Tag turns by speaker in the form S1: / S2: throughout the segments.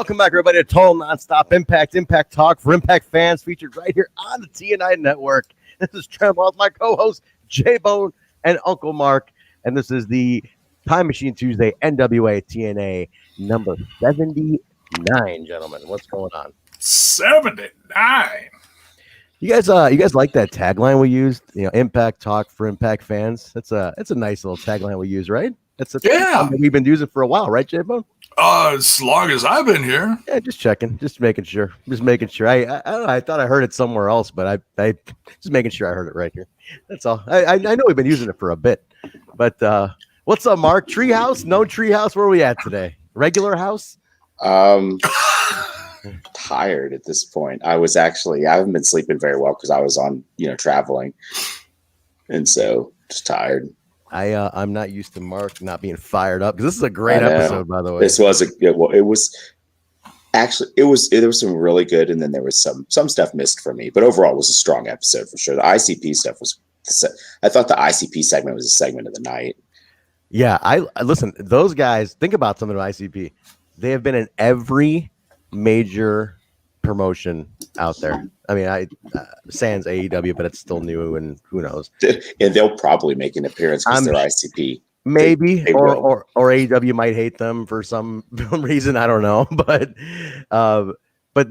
S1: welcome back, everybody, to Total Nonstop Impact Talk for Impact fans, featured right here on the TNI Network. This is Trent Wells, my co-host, J-Bone, and Uncle Mark, and this is the Time Machine Tuesday NWA-TNA number 79, gentlemen. What's going on?
S2: 79.
S1: You guys like that tagline we used? Impact Talk for Impact fans. It's a nice little tagline we use, right? It's a tagline that we've been using for a while, right, J-Bone?
S2: As long as I've been here.
S1: Yeah, just checking, just making sure. I don't know. I thought I heard it somewhere else, but I just making sure I heard it right here. That's all. I know we've been using it for a bit, but what's up, Mark? Treehouse? No treehouse? Where are we at today? Regular house?
S3: Tired at this point. I haven't been sleeping very well because I was on, traveling, and so just tired.
S1: I'm not used to Mark not being fired up, because this is a great episode, by the way.
S3: This was there was some really good, and then there was some stuff missed for me, but overall it was a strong episode for sure. The ICP stuff I thought the ICP segment was a segment of the night.
S1: Yeah, I listen, those guys, think about something about ICP. They have been in every major promotion out there. I mean, sans AEW, but it's still new, and who knows?
S3: And they'll probably make an appearance because they're ICP.
S1: Maybe, or AEW might hate them for some reason. I don't know, but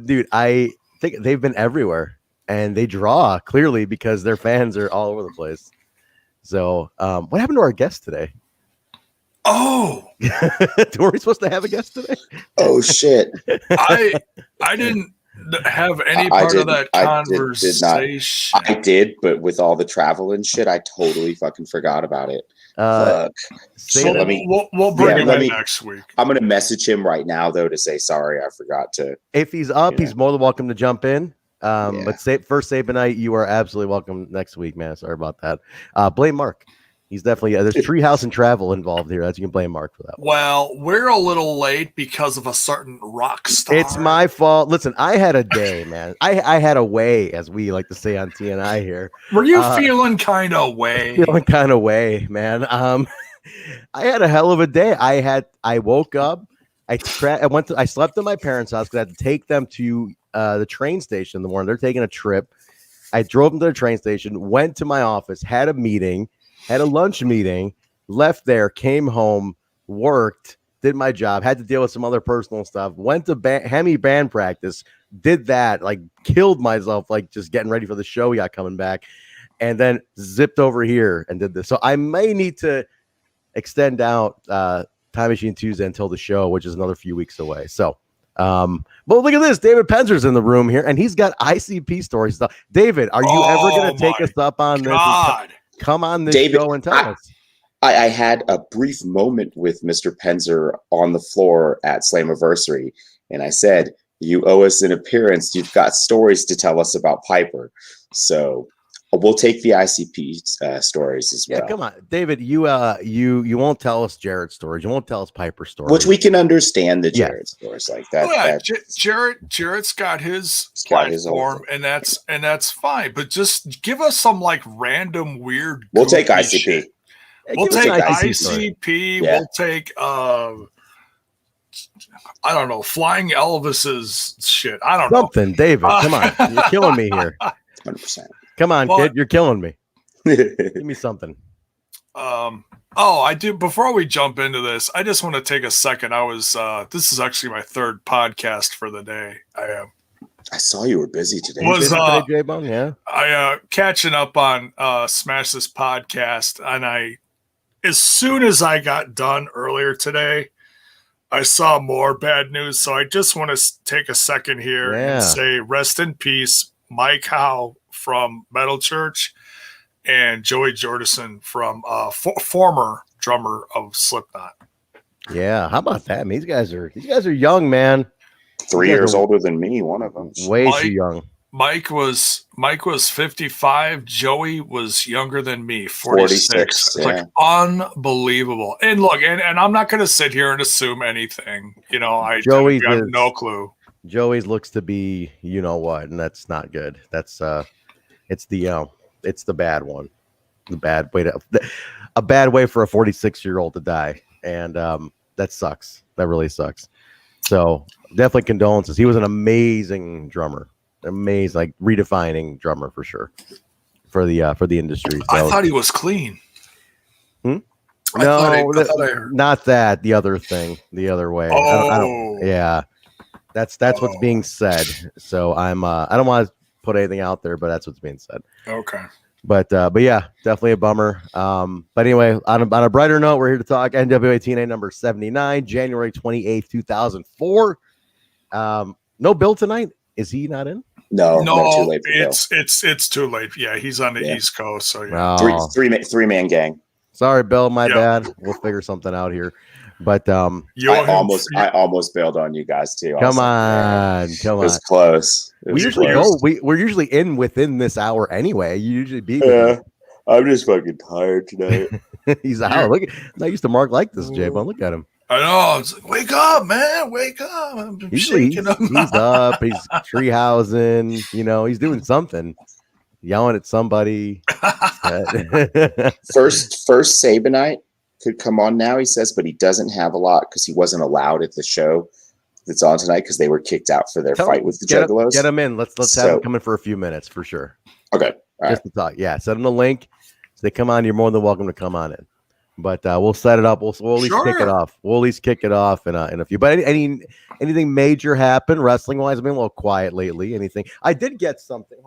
S1: dude, I think they've been everywhere, and they draw clearly because their fans are all over the place. So, what happened to our guest today?
S2: Oh,
S1: were we supposed to have a guest today?
S3: Oh shit!
S2: I didn't have any part of that conversation.
S3: I did, but with all the travel and shit, I totally fucking forgot about it.
S2: So we'll bring him in next week.
S3: I'm gonna message him right now though to say sorry, I forgot to.
S1: If he's up, he's more than welcome to jump in. But first, Sabinite, you are absolutely welcome next week, man. Sorry about that. Blame Mark. He's definitely there's treehouse and travel involved here. That's, you can blame Mark for that one.
S2: Well, we're a little late because of a certain rock star.
S1: It's my fault. Listen, I had a day, man. I had a way, as we like to say on TNI here.
S2: Were you feeling kind of way?
S1: Feeling kind of way, man. I had a hell of a day. I woke up. I slept at my parents' house because I had to take them to the train station in the morning. They're taking a trip. I drove them to the train station, went to my office, had a meeting. Had a lunch meeting, left there, came home, worked, did my job, had to deal with some other personal stuff, went to Hemi band practice, did that, like killed myself, like just getting ready for the show we got coming back, and then zipped over here and did this. So I may need to extend out Time Machine Tuesday until the show, which is another few weeks away. So, but look at this. David Penzer's in the room here, and he's got ICP stories. David, are you ever going to take us up on this? Come on this
S3: David,
S1: show and tell us.
S3: I had a brief moment with Mr. Penzer on the floor at Slammiversary, and I said, you owe us an appearance. You've got stories to tell us about Piper. So we'll take the ICP stories as well.
S1: Yeah, come on. David, you won't tell us Jarrett's stories. You won't tell us Piper's stories.
S3: Which we can understand the Jarrett stories like that.
S2: Oh, yeah. Jarrett's got his platform, and that's fine. But just give us some like random weird.
S3: We'll take ICP.
S2: Shit. We'll take ICP.
S3: Yeah.
S2: We'll take I don't know, Flying Elvis's shit. I don't know.
S1: Something, David. Come on. You're killing me here.
S3: 100%.
S1: Come on, kid. You're killing me. Give me something.
S2: I do. Before we jump into this, I just want to take a second. This is actually my third podcast for the day.
S3: I saw you were busy today.
S2: I catching up on Smash This podcast, and as soon as I got done earlier today, I saw more bad news. So I just want to take a second here and say rest in peace, Mike Howe from Metal Church and Joey Jordison from former drummer of Slipknot.
S1: Yeah, how about that? I mean, these guys are young, man.
S3: 3 years older than me, one of them.
S1: Way too young.
S2: Mike was 55. Joey was younger than me, 46. It's like unbelievable. And look, and I'm not going to sit here and assume anything. I have no clue.
S1: Joey's looks to be, you know what, and that's not good. That's it's the bad one. A bad way for a 46-year-old to die, and that sucks. That really sucks. So definitely condolences. He was an amazing drummer, amazing, like redefining drummer for sure for the industry. So.
S2: I thought he was clean.
S1: No,
S2: I thought I heard.
S1: not that. The other thing, the other way. I don't. Yeah, that's what's being said. So I don't want to put anything out there, but that's what's being said.
S2: Okay.
S1: But yeah, definitely a bummer. But anyway, on a brighter note, we're here to talk NWA-TNA number 79, January 28th, 2004. No Bill tonight. Is he not in?
S3: No, too late.
S2: It's too late. Yeah, he's on the East Coast. So yeah.
S1: Oh.
S3: Three-man gang.
S1: Sorry, Bill. My bad. We'll figure something out here. But
S3: I almost bailed on you guys too.
S1: Come on.
S3: It was close.
S1: We're usually in within this hour anyway. You usually beat me.
S3: Yeah, I'm just fucking tired tonight.
S1: He's out. Look, I used to mark like this, J-Bone. Look at him.
S2: I know. It's like, wake up, man. Wake up. I'm shaking up.
S1: He's up. He's treehousing. He's doing something. Yelling at somebody.
S3: First Sabinite could come on now, he says, but he doesn't have a lot because he wasn't allowed at the show that's on tonight because they were kicked out for their fight with the Juggalos.
S1: Get him in. Let's have him come in for a few minutes for sure.
S3: Okay. All
S1: Just to talk. Yeah, send him the link. So they come on. You're more than welcome to come on in. But we'll set it up. We'll at least kick it off. We'll at least kick it off in a few. But anything major happen wrestling wise? I've been a little quiet lately. Anything? I did get something.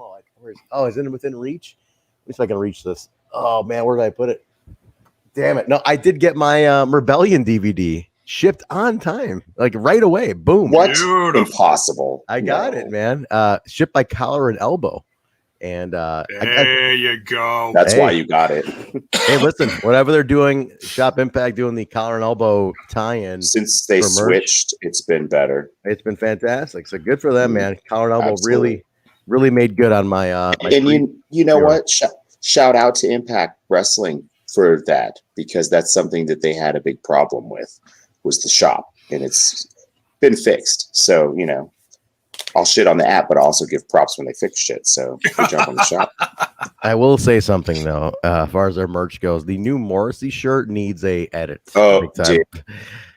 S1: Is it within reach? At least I can reach this. Oh man, where did I put it? Damn it! No, I did get my Rebellion DVD shipped on time, like right away. Boom!
S3: What? Impossible!
S1: I got it, man. Shipped by Collar and Elbow, and
S2: there you go.
S3: That's why you got it.
S1: Hey, listen, whatever they're doing, Shop Impact doing the Collar and Elbow tie-in.
S3: Since they switched, it's been better.
S1: It's been fantastic. So good for them, man. Collar and Elbow really made good on my.
S3: And you know what? Shout out to Impact Wrestling for that, because that's something that they had a big problem with, was the shop, and it's been fixed. So I'll shit on the app, but I'll also give props when they fix shit. So they jump on the shop.
S1: I will say something though, as far as their merch goes, the new Morrissey shirt needs a edit.
S3: Oh, dude.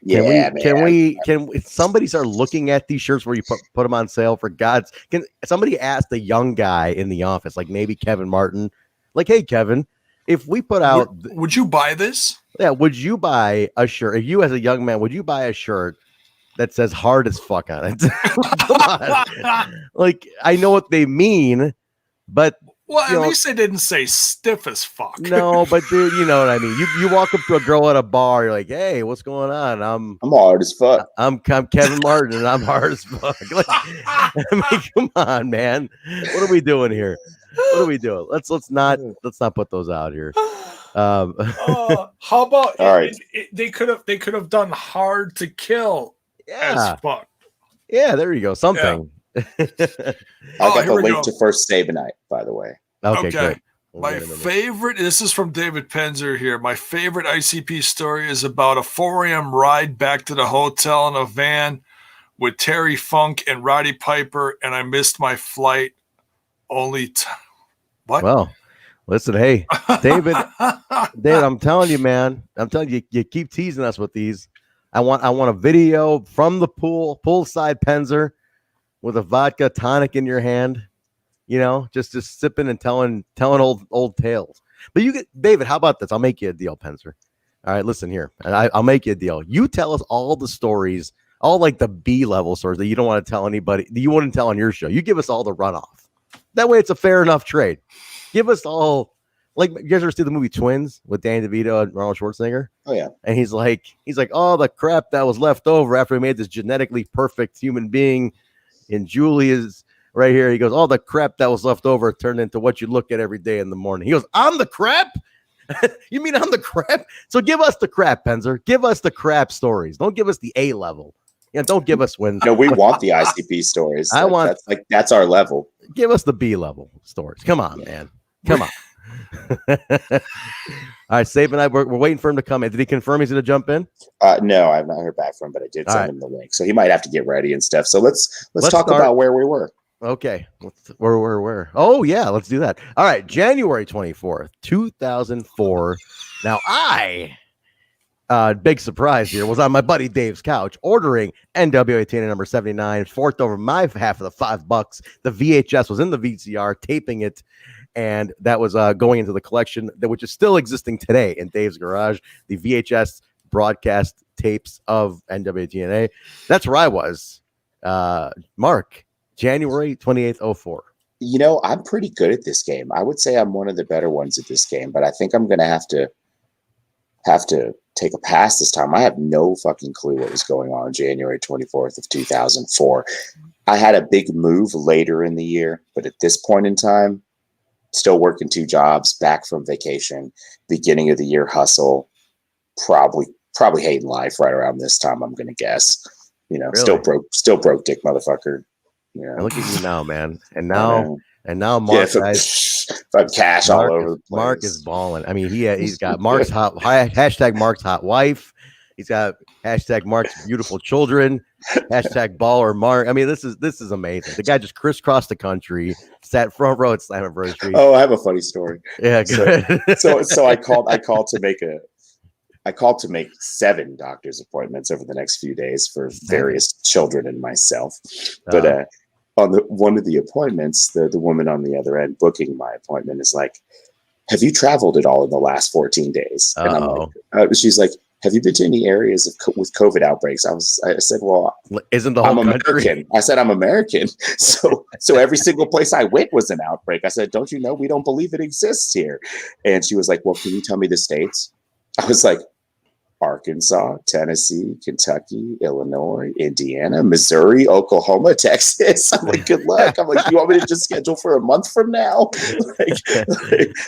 S1: Can we somebody start looking at these shirts where you put them on sale for God's? Can somebody ask the young guy in the office, like maybe Kevin Martin, like, hey Kevin, if we put out,
S2: would you buy this?
S1: Yeah, would you buy a shirt? If you as a young man, would you buy a shirt that says hard as fuck on it? Come on. Like, I know what they mean, but
S2: at least they didn't say stiff as fuck.
S1: No, but dude, you know what I mean. You walk up to a girl at a bar, you're like, hey, what's going on? I'm
S3: hard as fuck.
S1: I'm Kevin Martin and I'm hard as fuck. Like, I mean, come on, man. What are we doing here? What are we doing? Let's not put those out here.
S2: How about
S3: all right?
S2: They could have done hard to kill as fuck.
S1: Yeah, there you go. Something.
S3: Yeah. I got the link to first Sabinite, by the way.
S1: Okay. Great.
S2: My favorite, this is from David Penzer here. My favorite ICP story is about a 4 a.m. ride back to the hotel in a van with Terry Funk and Roddy Piper, and I missed my flight. What?
S1: Well, listen, hey, David, I'm telling you, man. I'm telling you, you keep teasing us with these. I want a video from the poolside Penzer with a vodka tonic in your hand, just sipping and telling old tales. But you get, David, how about this? I'll make you a deal, Penzer. All right, listen here. I'll make you a deal. You tell us all the stories, all like the B-level stories that you don't want to tell anybody, that you wouldn't tell on your show. You give us all the runoff. That way it's a fair enough trade. Give us all, like, you guys ever see the movie Twins with Danny DeVito and Arnold Schwarzenegger?
S3: Oh yeah.
S1: And he's like, all the crap that was left over after we made this genetically perfect human being in Julia's right here. He goes, all the crap that was left over turned into what you look at every day in the morning. He goes, I'm the crap? You mean I'm the crap? So give us the crap, Penzer. Give us the crap stories. Don't give us the A level. Don't give us when.
S3: No, we want the ICP stories. That's our level.
S1: Give us the B level stories. Come on, man. Come on. All right, Sabin and I, we're waiting for him to come in. Did he confirm he's going to jump in?
S3: No, I've not heard back from him, but I did send him the link. So he might have to get ready and stuff. So let's talk about where we were.
S1: Okay. Where? Oh, yeah, let's do that. All right, January 24th, 2004. Now, big surprise here, was on my buddy Dave's couch ordering NWA-TNA number 79, forked over my half of the $5. The VHS was in the VCR, taping it, and that was going into the collection, which is still existing today in Dave's garage. The VHS broadcast tapes of NWA-TNA. That's where I was. Mark, January 28th, 04.
S3: You know, I'm pretty good at this game. I would say I'm one of the better ones at this game, but I think I'm going to have to take a pass this time. I have no fucking clue what was going on January 24th of 2004. I had a big move later in the year, but at this point in time, still working 2 jobs, back from vacation, beginning of the year hustle, probably hating life right around this time, I'm going to guess. You know,
S1: Really?
S3: still broke dick motherfucker. You know?
S1: Look at you now, man. And now Mark,
S3: I'm cash all over the place.
S1: Mark is balling. I mean, he's got Mark's hashtag Mark's hot wife. He's got hashtag Mark's beautiful children. Hashtag baller Mark. I mean, this is amazing. The guy just crisscrossed the country, sat front row at Slammiversary.
S3: Oh, I have a funny story.
S1: Yeah, good.
S3: So I called to make 7 doctor's appointments over the next few days for various children and myself. But on one of the appointments, the woman on the other end booking my appointment is like, "Have you traveled at all in the last 14 days?" And I'm like, she's like, "Have you been to any areas with COVID outbreaks?" I said, "Well,
S1: isn't the whole
S3: I'm
S1: country?
S3: American." I said, "I'm American." So every single place I went was an outbreak. I said, "Don't you know we don't believe it exists here?" And she was like, "Well, can you tell me the states?" I was like, Arkansas, Tennessee, Kentucky, Illinois, Indiana, Missouri, Oklahoma, Texas. I'm like, good luck. I'm like, you want me to just schedule for a month from now?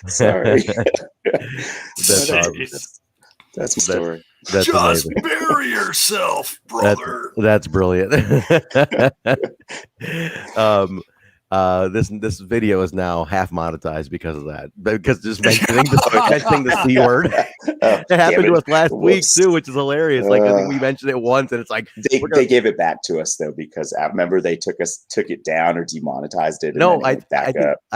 S3: Sorry. That's the story.
S1: That's
S2: just
S1: amazing.
S2: bury yourself, brother.
S1: That's brilliant. This video is now half monetized because of that. Because just mentioning the C word. It happened to us last week too, which is hilarious. Like I think we mentioned it once, and it's like
S3: they gave it back to us though, because I remember they took it down or demonetized it.
S1: No, I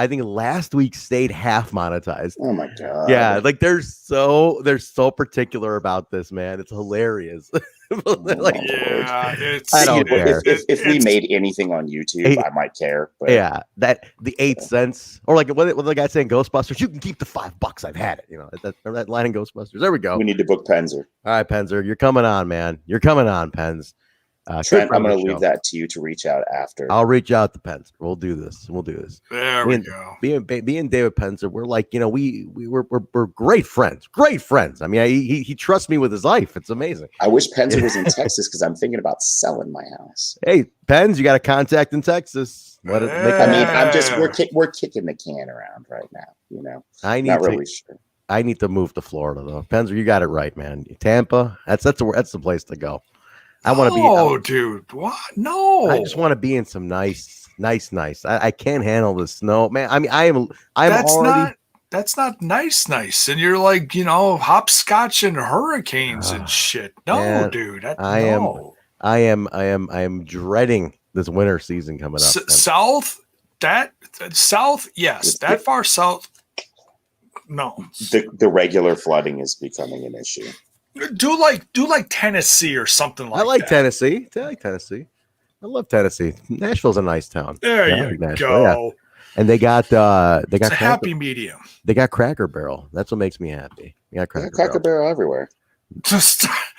S1: think last week stayed half monetized.
S3: Oh my god!
S1: Yeah, like they're so particular about this, man. It's hilarious. Like,
S2: yeah,
S1: I don't care.
S3: If we made anything on YouTube, I might care. But
S1: yeah, that the 8 cents, or like what the guy saying Ghostbusters, you can keep the $5. I've had it. You know remember that line in Ghostbusters. There we go.
S3: We need to book Penzer.
S1: All right, Penzer, you're coming on, man. You're coming on, Pens.
S3: Trent, I'm going to leave that to you to reach out after.
S1: I'll reach out to Penzer. We'll do this.
S2: There we go.
S1: Being David Penzer, we're like, we're great friends. Great friends. I mean, he trusts me with his life. It's amazing.
S3: I wish Penzer was in Texas because I'm thinking about selling my house.
S1: Hey, Pens, you got a contact in Texas.
S3: I mean, we're kicking the can around right now. You know, not really sure.
S1: I need to move to Florida though. Penzer, you got it right, man. Tampa, that's the place to go. I want to be.
S2: Oh, dude, what? No,
S1: I just want to be in some nice. I can't handle the snow, man. I mean, I'm
S2: That's not nice. And you're like, hopscotch and hurricanes and shit. No, man, dude. I
S1: am dreading this winter season coming up.
S2: South, yes. That far south, no.
S3: The regular flooding is becoming an issue.
S2: Do like Tennessee or something like that.
S1: I like Tennessee. I love Tennessee. Nashville's a nice town.
S2: There you go. Yeah.
S1: And they got
S2: it's a happy medium.
S1: They got Cracker Barrel. That's what makes me happy. You got
S3: Cracker Barrel everywhere.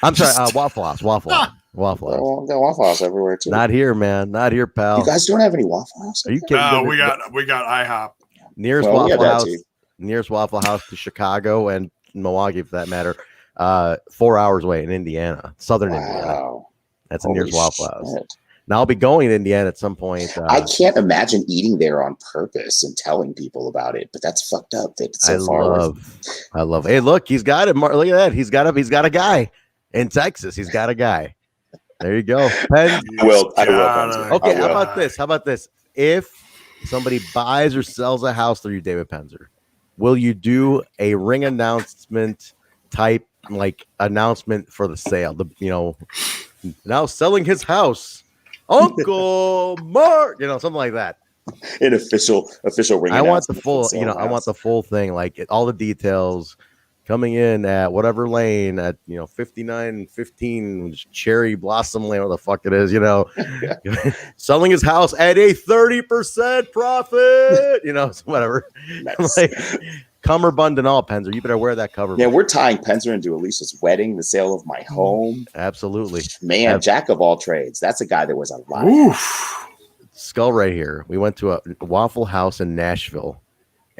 S1: I'm sorry, Waffle House. Waffle House.
S3: Got Waffle House everywhere too.
S1: Not here, man. Not here, pal.
S3: You guys don't have any Waffle House?
S1: Are you kidding?
S2: No, we got IHOP.
S1: Nearest Waffle House to Chicago and Milwaukee, for that matter. 4 hours away in Indiana, southern Indiana. That's the nearest Waffle House. Now I'll be going to Indiana at some point.
S3: I can't imagine eating there on purpose and telling people about it, but that's fucked up. That it's so far.
S1: I love. Hey, look, he's got it. Look at that. He's got a guy in Texas. He's got a guy. There you go. I will. Okay. How about this? If somebody buys or sells a house through you, David Penzer, will you do a ring announcement type announcement for the sale? Now selling his house, Uncle Mark, something like that.
S3: An official ring.
S1: I want the full, I want the full thing, all the details, coming in at whatever lane at 59-15 Cherry Blossom Lane, what the fuck it is, selling his house at a 30% profit, so whatever.
S3: Nice.
S1: Like cummerbund and all, Penzer. You better wear that cummerbund.
S3: Yeah, we're tying Penzer into Alicia's wedding, the sale of my home.
S1: Absolutely.
S3: Man, jack of all trades. That's a guy that was alive.
S2: Oof.
S1: Skull right here. We went to a Waffle House in Nashville.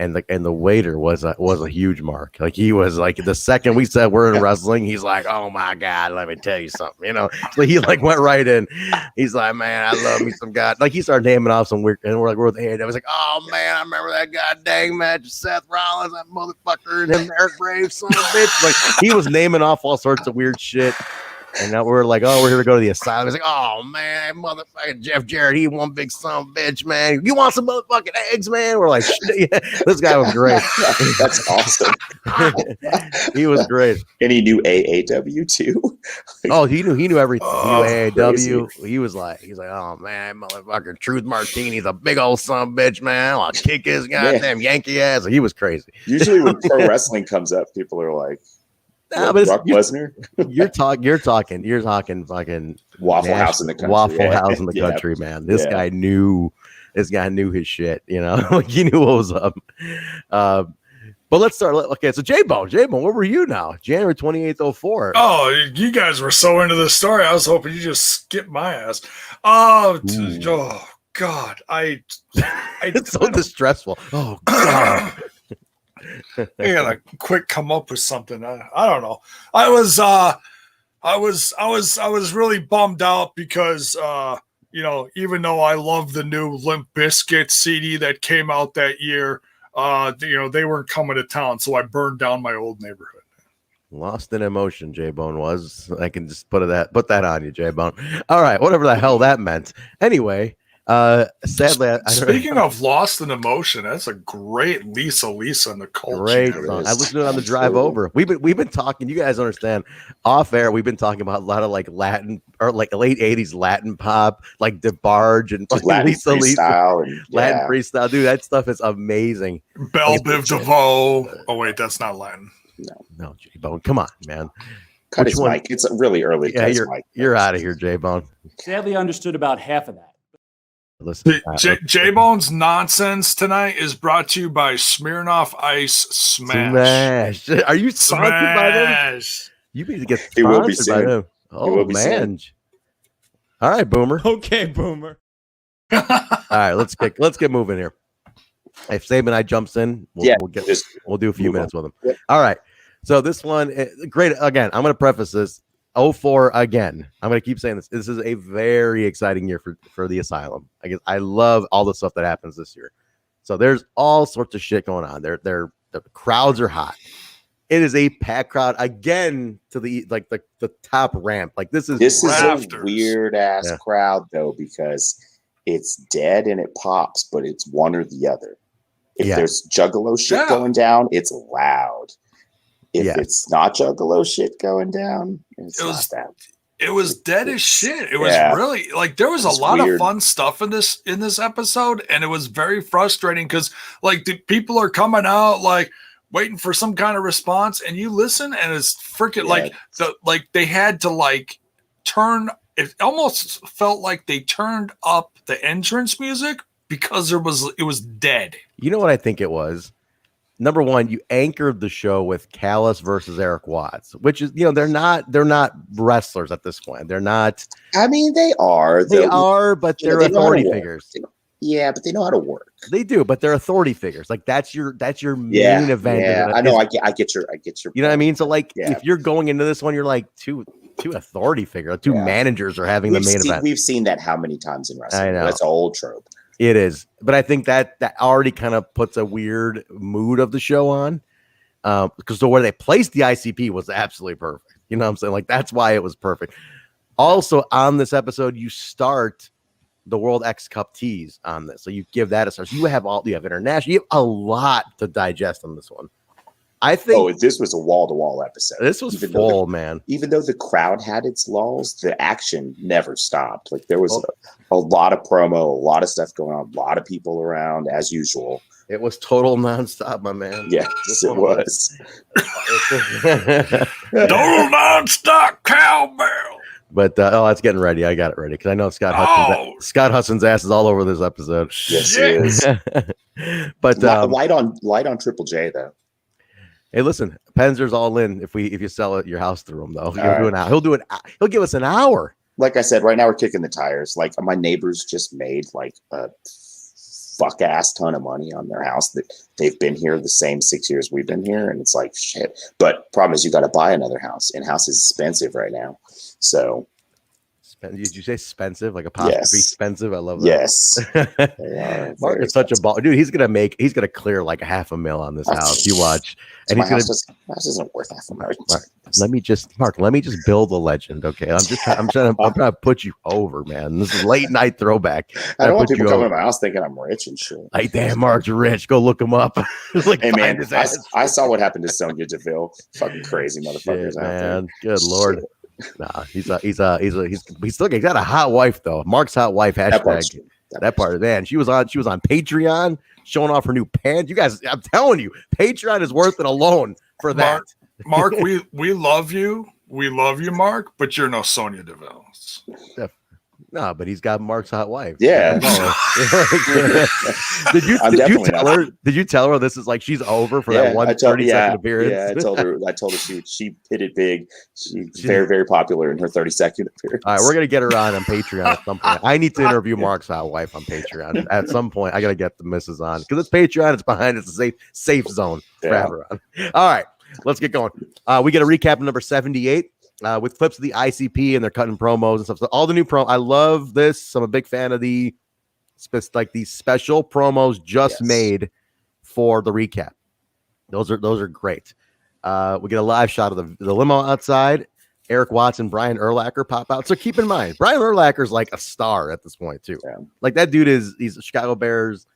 S1: And the waiter was a huge mark. Like he was like the second we said we're in wrestling, he's like, oh my God, let me tell you something, So he like went right in. He's like, man, I love me some guy. Like he started naming off some weird, and we're like, I was like, oh man, I remember that goddamn match, Seth Rollins, that motherfucker, and him, Eric Graves, son of a bitch. Like he was naming off all sorts of weird shit. And now we're like, oh, we're here to go to the asylum. He's like, oh man, motherfucking Jeff Jarrett, he one big son of a bitch, man. You want some motherfucking eggs, man? We're like, shit, yeah. This guy was great.
S3: That's awesome.
S1: He was great.
S3: And he knew AAW too.
S1: Oh, he knew everything.
S3: Oh,
S1: he knew AAW.
S3: crazy.
S1: He's like, oh man, motherfucker, Truth Martini's a big old son of a bitch, man. I'll kick his goddamn Yankee ass. He was crazy.
S3: Usually when pro wrestling comes up, people are like,
S1: nah, but
S3: Brock Lesnar.
S1: You're talking fucking
S3: Waffle House in the country.
S1: Waffle House in the country, man. This guy knew his shit, like he knew what was up. But let's start. Okay, so J-Bone, where were you now? January 28th, 04.
S2: Oh, you guys were so into this story. I was hoping you just skipped my ass. Oh God,
S1: It's so distressful. Oh God.
S2: I gotta quick come up with something. I don't know. I was really bummed out because even though I love the new Limp Bizkit CD that came out that year, they weren't coming to town, so I burned down my old neighborhood.
S1: Lost in emotion, J-Bone was. I can just put that on you, J-Bone. All right, whatever the hell that meant. Anyway, sadly,
S2: speaking of lost in emotion, that's a great Lisa in the culture.
S1: Great song. I listened to it on the drive over. We've been talking. You guys understand? Off air, we've been talking about a lot of like Latin or like late '80s Latin pop, like DeBarge and
S3: Latin
S1: Lisa, Latin freestyle. Dude, that stuff is amazing.
S2: Belle Biv DeVoe. Oh wait, that's not Latin.
S1: No, J-Bone. Come on, man.
S3: Cut his mic. It's really early.
S1: Yeah, you're out of here, J-Bone.
S4: Sadly, understood about half of that.
S1: Listen,
S2: J-Bone's nonsense tonight is brought to you by Smirnoff Ice Smash.
S1: Are you sponsored by them? You need to get sponsored by them. Oh man! All right, Boomer.
S4: Okay, Boomer.
S1: All right, let's get moving here. If Sabin and I jumps in, we'll do a few minutes with him.
S3: Yep.
S1: All right. So this one, great. Again, I'm going to preface this. 04 again. I'm going to keep saying this. This is a very exciting year for the Asylum. I love all the stuff that happens this year. So there's all sorts of shit going on. The crowds are hot. It is a packed crowd again to the top ramp. Like this is
S3: a weird ass crowd though, because it's dead and it pops, but it's one or the other. If there's juggalo shit going down, it's loud. If it's not juggalo shit going down, it's not that.
S2: It was dead as shit. It was really like there was a lot of fun stuff in this episode, and it was very frustrating because like the people are coming out like waiting for some kind of response, and you listen, and it's freaking like they had to like turn. It almost felt like they turned up the entrance music because it was dead.
S1: You know what I think it was? Number one, you anchored the show with Kallus versus Erik Watts, which is, they're not wrestlers at this point. They're not.
S3: I mean, they are.
S1: They are, but they're authority figures.
S3: Yeah, but they know how to work.
S1: They do, but they're authority figures. Like that's your main event.
S3: Yeah, I know. I get your.
S1: You know what I mean? So like, if you're going into this one, you're like two authority figures, two managers are having the main event.
S3: We've seen that how many times in wrestling? I know. That's an old trope.
S1: It is, but I think that already kind of puts a weird mood of the show on, because the way they placed the ICP was absolutely perfect. You know what I'm saying? Like that's why it was perfect. Also, on this episode, you start the World X Cup tease on this, so you give that a start. So you have international. You have a lot to digest on this one. I think.
S3: Oh, this was a wall-to-wall episode.
S1: This was full, man.
S3: Even though the crowd had its lulls, the action never stopped. Like there was a lot of promo, a lot of stuff going on, a lot of people around as usual.
S1: It was total nonstop, my man.
S3: Yes, it was.
S2: Total nonstop cowbell.
S1: But it's getting ready. I got it ready because I know Scott Hudson's ass is all over this episode.
S3: Yes, it is.
S1: But
S3: light on Triple J though.
S1: Hey, listen, Penzer's all in. If you sell your house through him, though, he'll do it. He'll give us an hour.
S3: Like I said, right now we're kicking the tires. Like my neighbors just made like a fuck ass ton of money on their house that they've been here the same 6 years we've been here, and it's like shit. But problem is, you got to buy another house, and house is expensive right now. So.
S1: Did you say expensive? Like apostrophe expensive? I love that.
S3: Yes.
S1: Mark is such a ball. Dude, he's gonna clear like $500,000 on this house. You watch. And
S3: my house isn't worth $500,000.
S1: Let me just build a legend, okay? I'm trying to put you over, man. This is late night throwback.
S3: I don't want people coming to my house thinking I'm rich and shit.
S1: Like, damn, Mark's rich. Go look him up. Like,
S3: hey man, I saw what happened to Sonya Deville. Fucking crazy motherfuckers out there.
S1: Good lord. Shit. Nah, he's still got a hot wife though. Mark's hot wife hashtag. That part of man. She was on Patreon showing off her new pants. You guys, I'm telling you, Patreon is worth it alone for that.
S2: Mark, we love you. We love you, Mark, but you're no Sonya Deville.
S1: No, but he's got Mark's hot wife.
S3: Yeah.
S1: Did you tell her this is like she's over for that 30-second appearance?
S3: Yeah, I told her she hit it big. She's very, very popular in her 30-second appearance.
S1: All right, we're gonna get her on Patreon at some point. I need to interview Mark's hot wife on Patreon at some point. I gotta get the missus on because it's Patreon. It's behind. It's a safe zone for everyone. All right, let's get going. We get a recap of number 78. With clips of the ICP and they're cutting promos and stuff. So all the new I love this. I'm a big fan of these special promos just made for the recap. Those are great. We get a live shot of the limo outside. Erik Watts and Brian Urlacher pop out. So keep in mind, Brian Urlacher is like a star at this point too. Yeah. Like that dude he's a Chicago Bears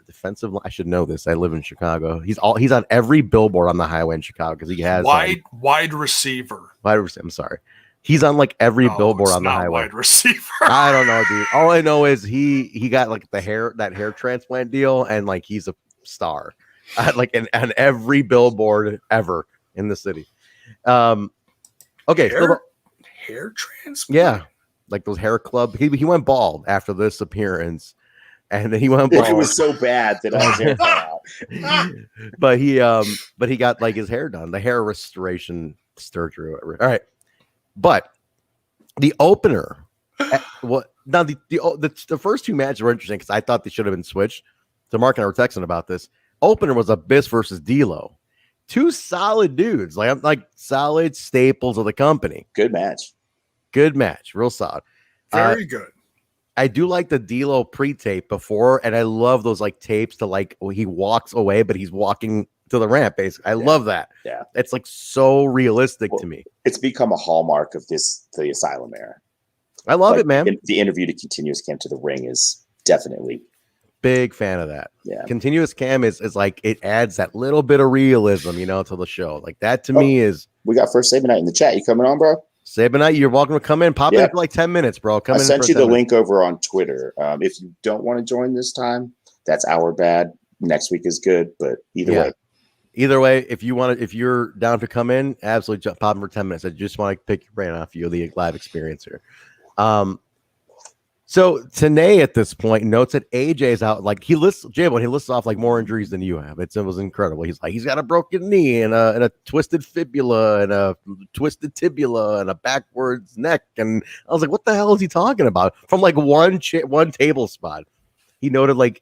S1: defensive line. I should know this. I live in Chicago. He's on every billboard on the highway in Chicago because he has
S2: wide receiver.
S1: I'm sorry. He's on like every billboard on the highway.
S2: Wide receiver.
S1: I don't know, dude. All I know is he got like that hair transplant deal, and like he's a star, like on every billboard ever in the city. Okay,
S2: hair transplant.
S1: Yeah, like those hair club. He went bald after this appearance. And then he went bald.
S3: It was so bad that I was hair out.
S1: But he got like his hair done, the hair restoration surgery. All right, but the opener, the first two matches were interesting because I thought they should have been switched. So Mark and I were texting about this. Opener was Abyss versus D-Lo, two solid dudes, like solid staples of the company.
S3: Good match,
S1: real solid,
S2: very good.
S1: I do like the D-Lo pre-tape before, and I love those like tapes to like he walks away, but he's walking to the ramp. Basically, I love that.
S3: Yeah,
S1: it's like so realistic to me.
S3: It's become a hallmark of the Asylum era.
S1: I love it, man.
S3: The interview to Continuous Cam to the ring is definitely
S1: big fan of that.
S3: Yeah,
S1: Continuous Cam is like it adds that little bit of realism, to the show. Like that to me is.
S3: We got First Sabin Night in the chat. You coming on, bro?
S1: Sabin, you're welcome to come in. Pop in for like 10 minutes, bro.
S3: I sent you the link over on Twitter. If you don't want to join this time, that's our bad. Next week is good, but either way, if you're down to come in, absolutely pop in for 10 minutes. I just want to pick your brain off you, the live experience here. So Tanae at this point notes that AJ's out. Like he lists off like more injuries than you have. It was incredible. He's like, he's got a broken knee and a twisted fibula and a twisted tibula and a backwards neck. And I was like, what the hell is he talking about? From like one table spot. He noted like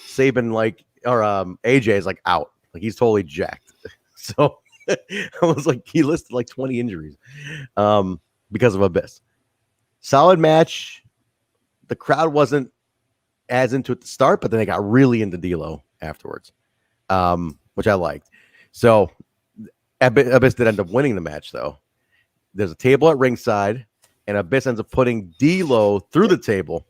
S3: Sabin AJ is like out. Like he's totally jacked. So I was like, he listed like 20 injuries because of Abyss. Solid match. The crowd wasn't as into it at the start, but then they got really into D-Lo afterwards, which I liked. So Abyss did end up winning the match, though. There's a table at ringside, and Abyss ends up putting D-Lo through the table.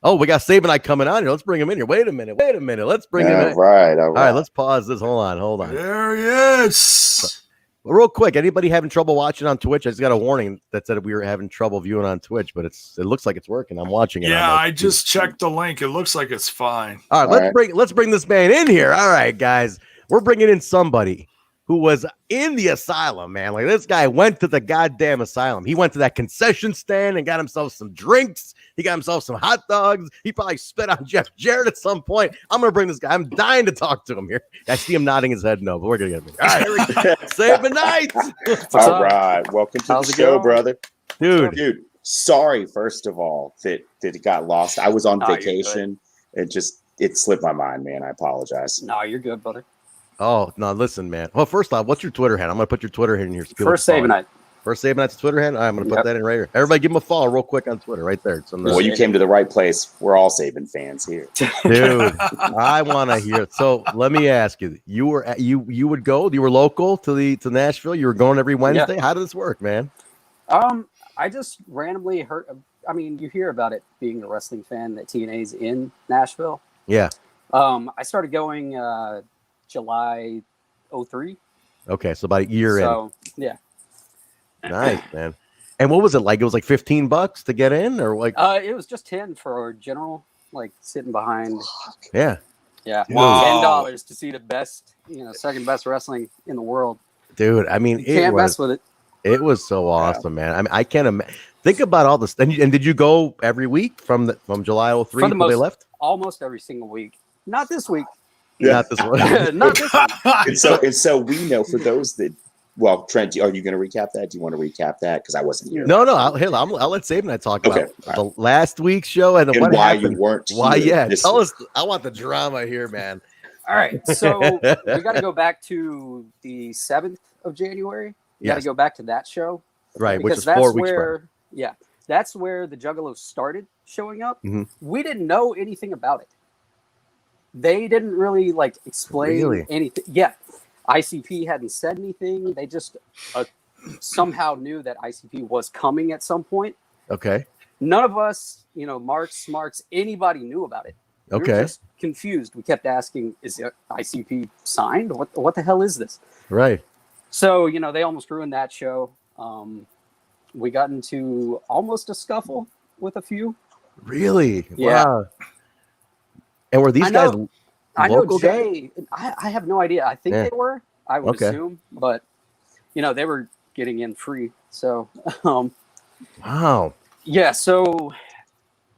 S3: Oh, we got Sabin coming on here. Let's bring him in here. Wait a minute. Let's bring him in. All right.
S1: All right, let's pause this. Hold on.
S2: There he is.
S1: Well, real quick, anybody having trouble watching on Twitch? I just got a warning that said we were having trouble viewing on Twitch, but it looks like it's working. I'm watching it.
S2: Yeah, I just checked the link. It looks like it's fine.
S1: All right, let's bring this man in here. All right, guys, we're bringing in somebody who was in the asylum, man. Like, this guy went to the goddamn asylum. He went to that concession stand and got himself some drinks. He got himself some hot dogs. He probably spit on Jeff Jarrett at some point. I'm going to bring this guy. I'm dying to talk to him here. I see him nodding his head no, but we're going to get him. All right, here we go. Sabin night.
S3: All right. Welcome to the show, brother. Dude, sorry, first of all, that it got lost. I was on vacation. It slipped my mind, man. I apologize.
S5: No, you're good, brother.
S1: Oh, no, listen, man. Well, first off, what's your Twitter handle? I'm going to put your Twitter handle in here.
S5: First Sabin night.
S1: First Sabin night's Twitter handle? I'm going to put that in right here. Everybody give him a follow real quick on Twitter right there.
S3: Well, you came to the right place. We're all Sabin fans here.
S1: Dude, I want to hear it. So let me ask you, you were local to Nashville? You were going every Wednesday? Yeah. How did this work, man?
S5: I just randomly heard, I mean, you hear about it being a wrestling fan that TNA's in Nashville.
S1: Yeah.
S5: I started going July 03.
S1: Okay, so about a year in.
S5: Yeah.
S1: Nice, man. And what was it like? It was like $15 to get in, or like?
S5: It was just 10 for general, like sitting behind.
S1: Yeah.
S5: Yeah.
S2: Wow.
S5: $10 to see the best, second best wrestling in the world.
S1: Dude, I mean,
S5: you can't mess with it.
S1: It was so awesome, man. I mean, I can't imagine. Think about all this. And did you go every week from July 03 until they left?
S5: Almost every single week. Not this week.
S1: Yeah. Not this one.
S5: Not this week.
S3: And so we know, for those that, well, Trent, are you going to recap that? Do you want to recap that? Because I wasn't here.
S1: No. I'll let Sabin and I talk about the last week's show and what
S3: why
S1: happened.
S3: You weren't.
S1: Why? Yeah. Tell us. I want the drama here, man.
S5: All right. So we got to go back to the 7th of January. You got to go back to that show.
S1: Right. Which is 4 weeks
S5: prior. Yeah. That's where the Juggalos started showing up.
S1: Mm-hmm.
S5: We didn't know anything about it. They didn't really explain anything. Yeah. ICP hadn't said anything. They just somehow knew that ICP was coming at some point.
S1: Okay.
S5: None of us, Marks, Smarts, anybody knew about it. We were just confused. We kept asking, is the ICP signed? What the hell is this?
S1: Right.
S5: So, they almost ruined that show. We got into almost a scuffle with a few.
S1: Really?
S5: Yeah.
S1: Wow. And were these guys
S5: I know Jay. I have no idea. I think they were. I would assume, but they were getting in free. So,
S1: wow.
S5: Yeah. So,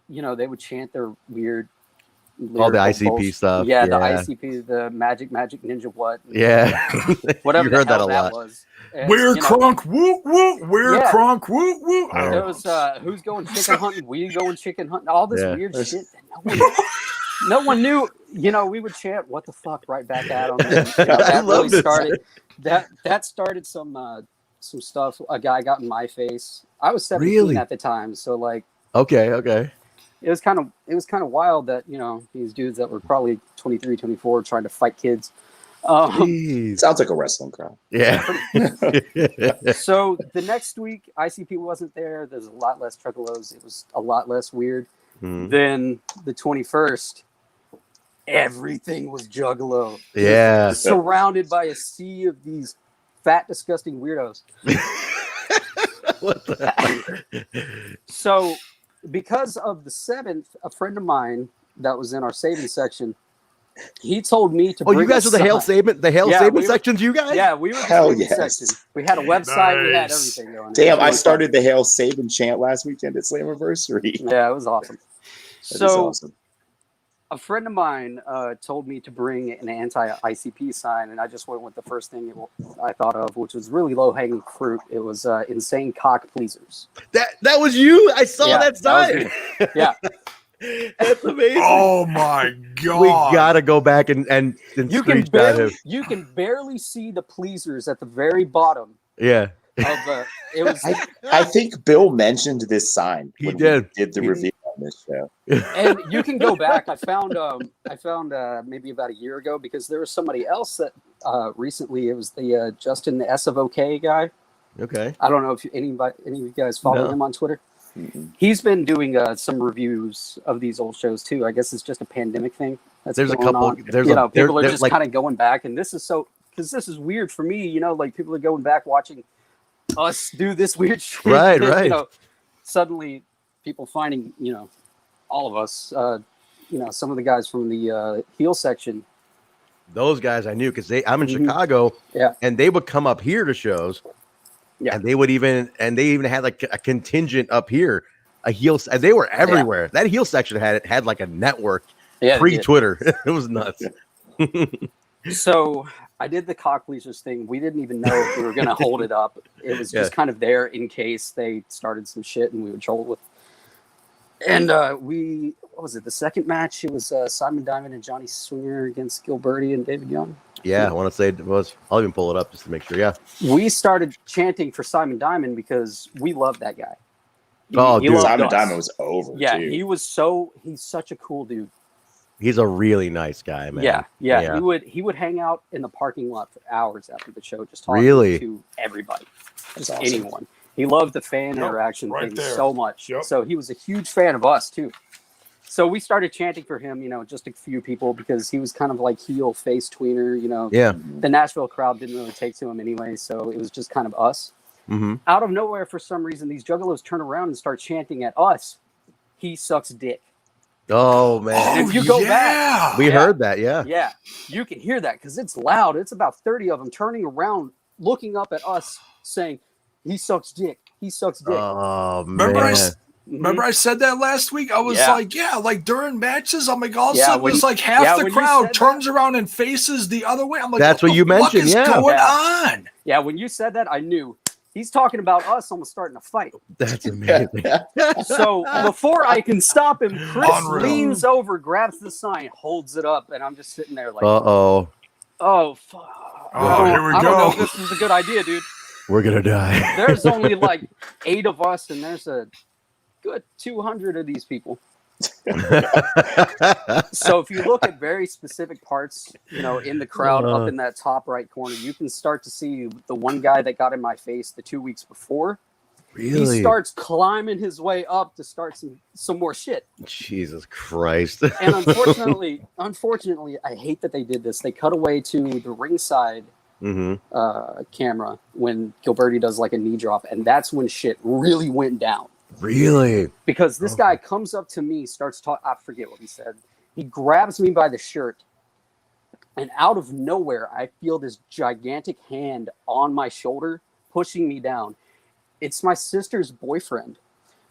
S5: they would chant their weird.
S1: All the ICP stuff.
S5: Yeah, the ICP, the magic ninja. What?
S1: Yeah.
S5: Whatever.
S1: You heard that a lot.
S5: Was. And,
S2: we're crunk, woo woo. We're crunk, woo woo.
S5: It was who's going chicken hunting? We going chicken hunting? All this weird shit that no one knew. We would chant "What the fuck" right back at them. And, that really started. That started some stuff. A guy got in my face. I was 17 at the time, so
S1: Okay.
S5: It was kind of wild that these dudes that were probably 23, 24 trying to fight kids.
S3: Sounds like a wrestling crowd.
S1: Yeah.
S5: So the next week, ICP wasn't there. There's a lot less Juggalos. It was a lot less weird.
S1: Mm-hmm.
S5: Then the 21st, everything was Juggalo.
S1: Yeah.
S5: Surrounded by a sea of these fat, disgusting weirdos.
S1: What the
S5: So because of the 7th, a friend of mine that was in our Sabin section, he told me to bring
S1: you guys are the Hail Sabin, sections, you guys?
S5: Yeah, we were the Sabin section. We had a website, we had everything going.
S3: Damn, I started the Hail Sabin chant last weekend at Slammiversary.
S5: Yeah, it was awesome.
S3: So awesome.
S5: A friend of mine told me to bring an anti-ICP sign, and I just went with the first thing I thought of, which was really low-hanging fruit. It was insane cock pleasers.
S1: That was you? I saw that sign.
S5: Yeah.
S1: That's amazing.
S2: Oh my god.
S1: We gotta go back and
S5: you can barely see the pleasers at the very bottom.
S1: Yeah.
S5: It was.
S3: I think Bill mentioned this sign.
S1: He
S3: when
S1: did.
S3: We did the review on this show.
S5: And you can go back. I found maybe about a year ago, because there was somebody else that recently. It was the Justin the S of OK guy.
S1: Okay.
S5: I don't know if any of you guys follow him on Twitter.
S3: Mm-hmm.
S5: He's been doing some reviews of these old shows too. I guess it's just a pandemic thing.
S1: There's a couple.
S5: On. People are just kind of going back, and this is so because this is weird for me. You know, like people are going back watching us do this weird shit.
S1: Right,
S5: and,
S1: right.
S5: You know, suddenly people finding, you know, all of us, you know, some of the guys from the heel section.
S1: Those guys I knew because I'm in Chicago, and they would come up here to shows, and they even had like a contingent up here, a heel. They were everywhere. Yeah. That heel section had like a network pre-Twitter. It was nuts.
S5: So I did the cock bleachers thing. We didn't even know if we were going to hold it up. It was just kind of there in case they started some shit and we would troll with. And what was it? The second match, it was Simon Diamond and Johnny Swinger against Gilberti and David Young.
S1: Yeah, I want to say it was. I'll even pull it up just to make sure. Yeah.
S5: We started chanting for Simon Diamond because we loved that guy.
S3: Dude. Simon Diamond was over.
S5: Yeah,
S3: dude.
S5: he's such a cool dude.
S1: He's a really nice guy, man.
S5: Yeah. He would hang out in the parking lot for hours after the show, just talking to everybody, just anyone. He loved the fan interaction thing so much. Yep. So he was a huge fan of us too. So we started chanting for him, you know, just a few people because he was kind of like heel face tweener, you know.
S1: Yeah.
S5: The Nashville crowd didn't really take to him anyway, so it was just kind of us.
S1: Mm-hmm.
S5: Out of nowhere, for some reason, these juggalos turn around and start chanting at us. He sucks dick.
S1: Oh man!
S5: And if you go back,
S1: we heard that.
S5: Yeah, you can hear that because it's loud. It's about 30 of them turning around, looking up at us, saying, "He sucks dick. He sucks dick."
S1: Oh man!
S2: Remember I said that last week? I was like during matches, I'm like, all of a sudden it's like half the crowd turns around and faces the other way. I'm like,
S1: that's what you mentioned.
S2: What is going on?
S5: Yeah, when you said that, I knew. He's talking about us almost starting a fight.
S1: That's amazing.
S5: So before I can stop him, Chris leans over, grabs the sign, holds it up, and I'm just sitting there like,
S1: oh,
S5: fuck.
S2: Oh, here we go.
S5: I don't know if this is a good idea, dude.
S1: We're gonna die.
S5: There's only like 8 of us, and there's a good 200 of these people. So if you look at very specific parts, you know, in the crowd up in that top right corner, you can start to see the one guy that got in my face the 2 weeks before.
S1: Really?
S5: He starts climbing his way up to start some more shit.
S1: Jesus Christ.
S5: And unfortunately, I hate that they did this. They cut away to the ringside camera when Gilberti does like a knee drop, and that's when shit really went down.
S1: Really?
S5: Because this guy comes up to me, starts talking. I forget what he said. He grabs me by the shirt, and out of nowhere, I feel this gigantic hand on my shoulder pushing me down. It's my sister's boyfriend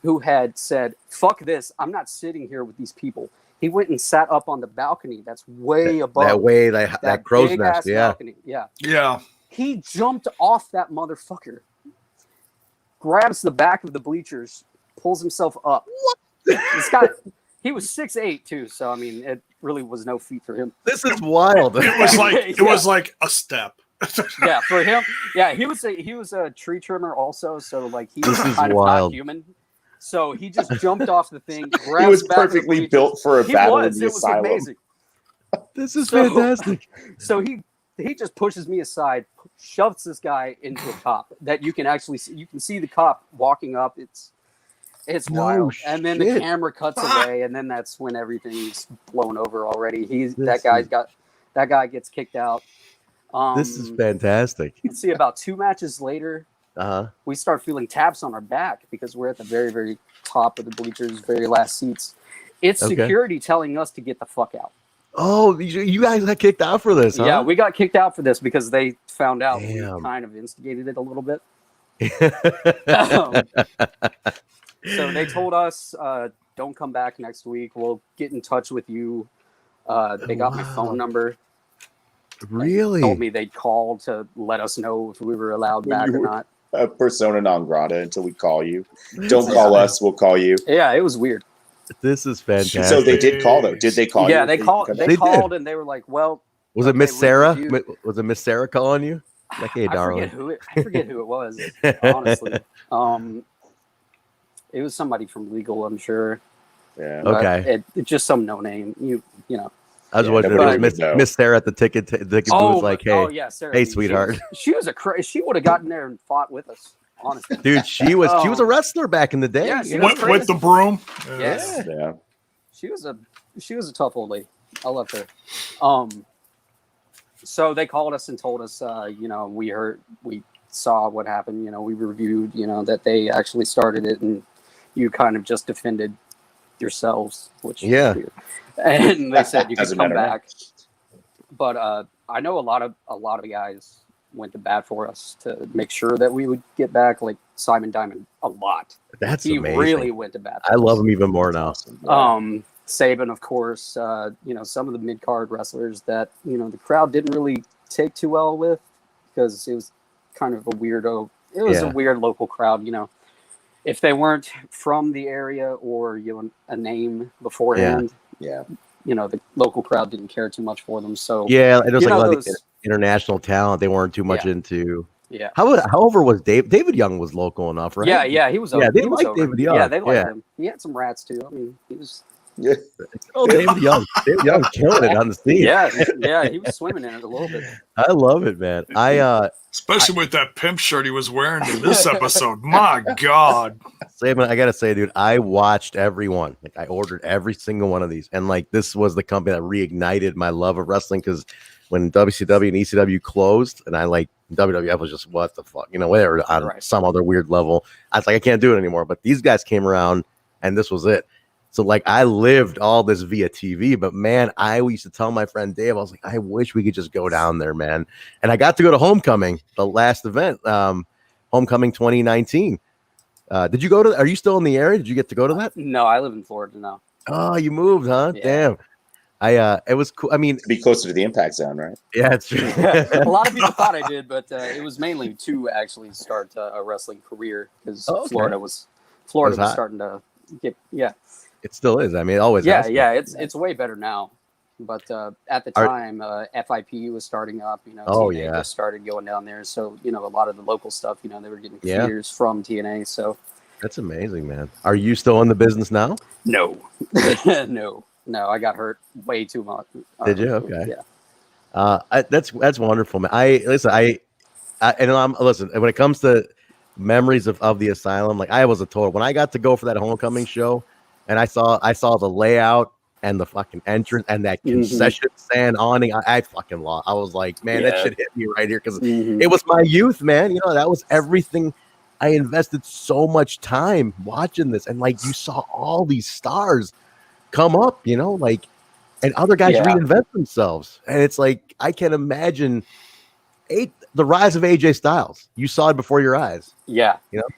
S5: who had said, "Fuck this! I'm not sitting here with these people." He went and sat up on the balcony that's way above
S1: that crow's nest. Yeah.
S5: Balcony. Yeah. He jumped off that motherfucker. Grabs the back of the bleachers, pulls himself up. What? This guy, he was 6'8" too, so I mean, it really was no feat for him.
S1: This is wild.
S2: It was like a step.
S5: Yeah, for him. Yeah, he was a tree trimmer also, so like he was kind of not human. So he just jumped off the thing.
S3: He was perfectly built for a battle in the asylum.
S5: It was amazing.
S1: This is fantastic.
S5: So he just pushes me aside, shoves this guy into a cop that you can actually see. You can see the cop walking up. It's wild. And then the camera cuts away, and then that's when everything's blown over already. That guy gets kicked out.
S1: This is fantastic.
S5: Let's see, about 2 matches later, we start feeling taps on our back because we're at the very, very top of the bleachers, very last seats. It's security telling us to get the fuck out.
S1: Oh, you guys got kicked out for this, huh?
S5: Yeah, we got kicked out for this because they found out we kind of instigated it a little bit. So they told us, don't come back next week. We'll get in touch with you. They got my phone number.
S1: Really?
S5: They told me they'd call to let us know if we were allowed back or not.
S3: Persona non grata until we call you. Don't call us, we'll call you.
S5: Yeah, it was weird.
S1: This is fantastic.
S3: So they did call though. Did they call you?
S5: Yeah, they called. They called and they were like, "Well."
S1: Was it Miss Sarah? Was it Miss Sarah calling you? Like, hey, darling.
S5: I forget who it was. Honestly, it was somebody from legal, I'm sure.
S3: Yeah.
S5: But
S1: okay.
S5: It just some no name. You know.
S1: I was wondering if it was Miss Sarah at the ticket booth, like, hey,
S5: Sarah,
S1: hey, sweetheart.
S5: She would have gotten there and fought with us. Honestly,
S1: dude, she was a wrestler back in the day.
S5: Yeah,
S2: with the broom.
S5: Yes.
S3: Yeah. She
S5: was a tough old lady. I loved her. So they called us and told us, we saw what happened. We reviewed, that they actually started it, and you kind of just defended yourselves, which is weird. And they said you could come back. But I know a lot of guys went to bat for us to make sure that we would get back. Like Simon Diamond, a lot.
S1: That's
S5: he
S1: amazing.
S5: Really went to bat.
S1: I love him even more now.
S5: Sabin, of course. Some of the mid card wrestlers that the crowd didn't really take too well with because it was kind of a weirdo. It was a weird local crowd. If they weren't from the area or a name beforehand.
S3: Yeah.
S5: The local crowd didn't care too much for them. So
S1: it was like a lot of international talent. They weren't too much into.
S5: Yeah.
S1: However, was David Young was local enough, right?
S5: Yeah, he was.
S1: Yeah, they liked David Young.
S5: Yeah, they liked him. He had some rats too. I mean, he was.
S3: Yeah.
S1: David Young killing it on the scene.
S5: Yeah, he was swimming in it a little bit.
S1: I love it, man.
S2: Especially with that pimp shirt he was wearing in this episode. My God.
S1: Sabin, I gotta say, dude, I watched everyone. Like, I ordered every single one of these, and like this was the company that reignited my love of wrestling. Because when WCW and ECW closed, and I like WWF was just what the fuck, whatever on some other weird level. I was like, I can't do it anymore. But these guys came around, and this was it. So like I lived all this via TV, but man, I used to tell my friend Dave, I was like, I wish we could just go down there, man. And I got to go to Homecoming, the last event, Homecoming 2019. Did you go to? Are you still in the area? Did you get to go to that?
S5: No, I live in Florida now.
S1: Oh, you moved, huh? Yeah. Damn. It was cool. I mean,
S3: to be closer to the impact zone, right?
S1: Yeah, it's true.
S5: A lot of people thought I did, but it was mainly to actually start a wrestling career because Florida was starting to get
S1: It still is. I mean, it always.
S5: It's way better now. But at the time, FIP was starting up. TNA just started going down there. So a lot of the local stuff. They were getting feeders from TNA. So
S1: that's amazing, man. Are you still in the business now?
S5: No, no. I got hurt way too much.
S1: Did you? Okay.
S5: Yeah.
S1: That's wonderful, man. Listen. When it comes to memories of the asylum, like I was a total. When I got to go for that Homecoming show. And I saw the layout and the fucking entrance and that concession stand awning. I fucking lost. I was like, man, that shit hit me right here because it was my youth, man. That was everything. I invested so much time watching this, and like you saw all these stars come up, and other guys reinvent themselves, and it's like I can imagine the rise of AJ Styles. You saw it before your eyes.
S5: Yeah.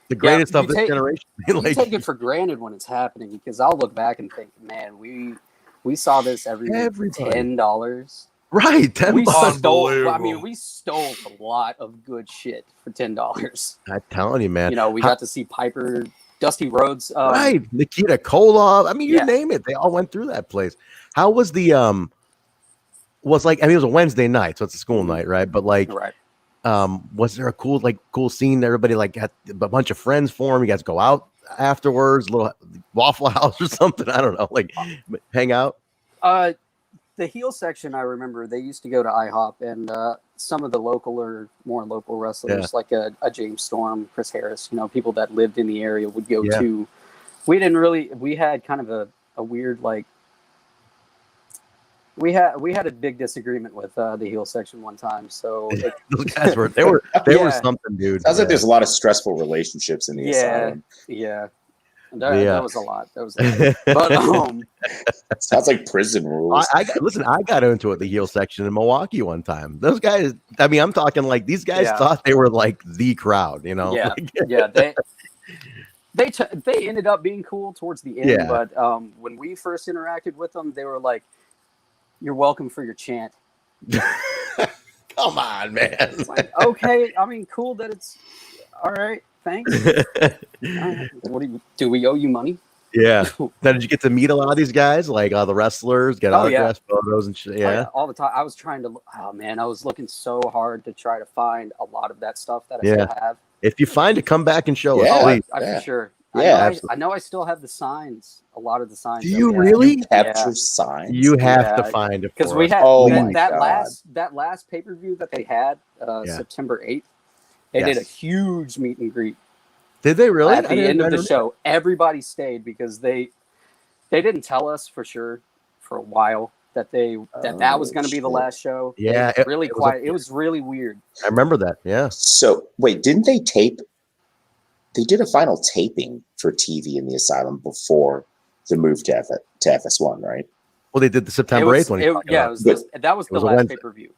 S1: The greatest of this generation.
S5: You take it for granted when it's happening because I'll look back and think, man, we saw this every $10.
S1: Right. $10.
S5: We stole a lot of good shit for $10.
S1: I'm telling you, man.
S5: We got to see Piper, Dusty Rhodes.
S1: Right. Nikita Koloff. I mean, you name it. They all went through that place. How was the it was a Wednesday night, so it's a school night, right? But was there a cool scene? Everybody had a bunch of friends form. You guys go out afterwards, little Waffle House or something. I don't know, hang out.
S5: The heel section, I remember they used to go to IHOP, and some of the more local wrestlers, like a James Storm, Chris Harris, people that lived in the area would go to. We had kind of a weird We had a big disagreement with the heel section one time. So
S1: those guys were something, dude.
S3: Sounds like there's a lot of stressful relationships in the asylum.
S5: That was a lot. But
S3: sounds like prison rules.
S1: I got into the heel section in Milwaukee one time. Those guys, I mean, I'm talking these guys thought they were the crowd,
S5: They ended up being cool towards the end, but when we first interacted with them, they were like, "You're welcome for your chant."
S1: Come on, man.
S5: It's okay, I mean, cool that it's all right. Thanks. What do we owe you money?
S1: Yeah. Now, did you get to meet a lot of these guys, the wrestlers, get autographs, photos, and shit? Yeah.
S5: All the time. I was trying to. Oh man, I was looking so hard to try to find a lot of that stuff that I still have.
S1: If you find it, come back and show us.
S5: For sure.
S3: Yeah,
S5: I know. I still have the signs. A lot of the signs.
S1: Do you really
S3: capture signs?
S1: You have to find it
S5: because we had that last pay per view that they had September 8th. They did a huge meet and greet.
S1: Did they really?
S5: At the end of the show, everybody stayed because they didn't tell us for sure for a while. that that was going to be the last show.
S1: Yeah,
S5: it really quiet. It was really weird.
S1: I remember that. Yeah.
S3: So wait, didn't they tape? They did a final taping for TV in the asylum before the move to FS1, right?
S1: Well, they did the September 8th one.
S5: That was the last pay-per-view.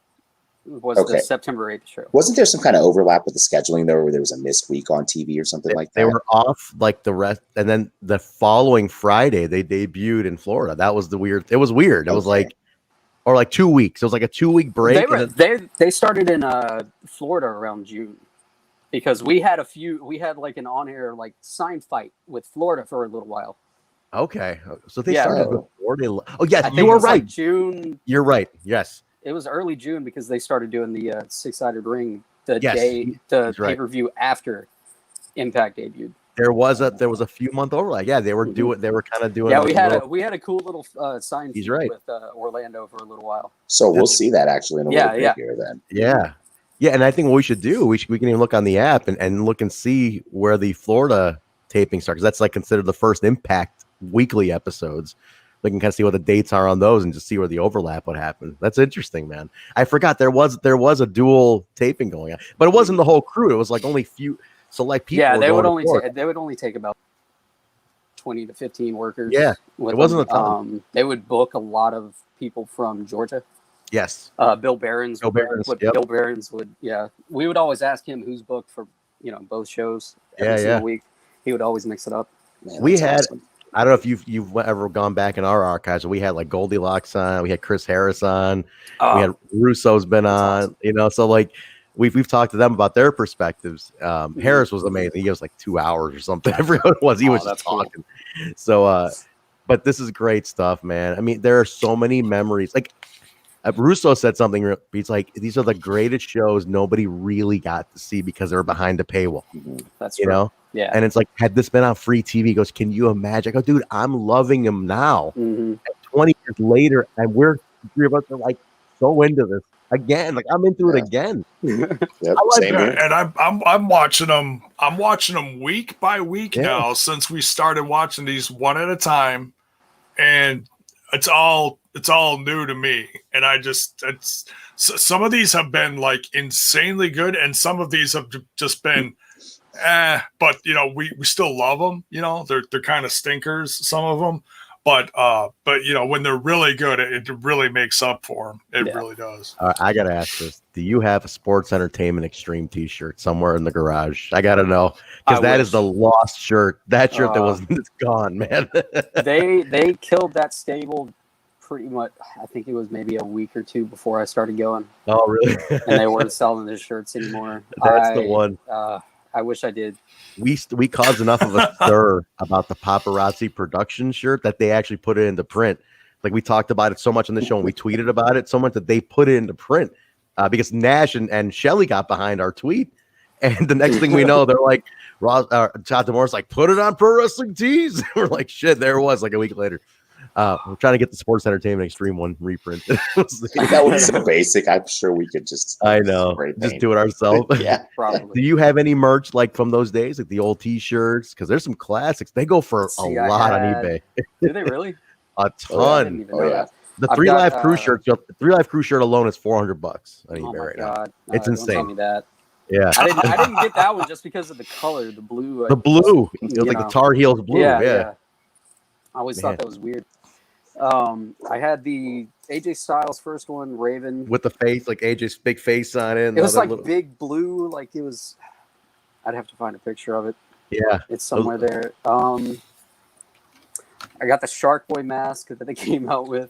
S5: It was the September 8th show.
S3: Wasn't there some kind of overlap with the scheduling though, where there was a missed week on TV or something like that?
S1: They were off like the rest, and then the following Friday they debuted in Florida. That was the weird. It was weird. It was like, or like 2 weeks. It was like a 2-week break.
S5: They started in Florida around June because we had like an on-air like sign fight with Florida for a little while.
S1: Okay, so they started before they. Oh yes, you were right.
S5: Like June.
S1: You're right. Yes.
S5: It was early June because they started doing the six-sided ring the pay-per-view after Impact debuted.
S1: There was a few month overlap. Yeah, they were kind of doing.
S5: Yeah, we had a cool little sign with Orlando for a little while.
S3: So we'll see that actually in a little bit here then.
S1: Yeah. Yeah, and I think what we should do, we can even look on the app and look and see where the Florida taping starts. That's like considered the first Impact weekly episodes. We can kind of see what the dates are on those and just see where the overlap would happen. That's interesting, man. I forgot there was a dual taping going on, but it wasn't the whole crew. It was like only few select people.
S5: Yeah, they would only take about 20 to 15 workers.
S1: Yeah, it wasn't a ton.
S5: They would book a lot of people from Georgia.
S1: Yes.
S5: Bill Barron's. Bill Barron's would. Yeah, we would always ask him who's booked for both shows every single week. He would always mix it up.
S1: Man, we had. Awesome. I don't know if you've ever gone back in our archives. We had like Goldilocks on. We had Chris Harris on. We had Russo's been on. Awesome. So like we've talked to them about their perspectives. Harris was amazing. He was like 2 hours or something. Everyone was. He was just talking. Cool. So, but this is great stuff, man. I mean, there are so many memories. Like Russo said something. He's like, these are the greatest shows nobody really got to see because they're behind the paywall.
S5: That's true. Yeah.
S1: And it's like, had this been on free TV, he goes, can you imagine? I go, dude, I'm loving him now.
S5: Mm-hmm.
S1: 20 years later, and we're three of us are like so into this again. Like I'm into it again.
S2: And I'm watching them. I'm watching them week by week now since we started watching these one at a time, and it's all new to me. And some of these have been like insanely good, and some of these have just been. But we still love them. They're kind of stinkers, some of them, but when they're really good, it really makes up for them. It really does.
S1: I gotta ask this: do you have a Sports Entertainment Extreme T-shirt somewhere in the garage? I gotta know because that is the lost shirt. That shirt it's gone, man.
S5: they killed that stable pretty much. I think it was maybe a week or two before I started going.
S1: Oh, really?
S5: And they weren't selling the shirts anymore.
S1: That's the one.
S5: I wish I did.
S1: We caused enough of a stir about the paparazzi production shirt that they actually put it into print. Like we talked about it so much on the show and we tweeted about it so much that they put it into print because Nash and Shelly got behind our tweet. And the next thing we know, they're like, Todd DeMore's like, put it on Pro Wrestling Tees. We're like, shit, there it was like a week later. We're trying to get the Sports Entertainment Extreme one reprint.
S3: That was so basic. I'm sure we could just.
S1: I know. Just do it ourselves.
S3: Yeah,
S5: probably.
S1: Do you have any merch like from those days, like the old T-shirts? Because there's some classics. They go for a lot on eBay.
S5: Do they really?
S1: A ton. The Three Live Crew shirt. The Three Live Crew shirt alone is $400 on eBay right now. No, it's insane.
S5: Don't tell me that.
S1: Yeah,
S5: I didn't get that one just because of the color, the blue.
S1: The blue. It was like the Tar Heels blue. Yeah.
S5: I always thought that was weird. I had the AJ Styles first one, Raven,
S1: with the face, like AJ's big face on it.
S5: It was like big blue, like it was. I'd have to find a picture of it.
S1: Yeah,
S5: it's somewhere there. I got the Shark Boy mask that they came out with.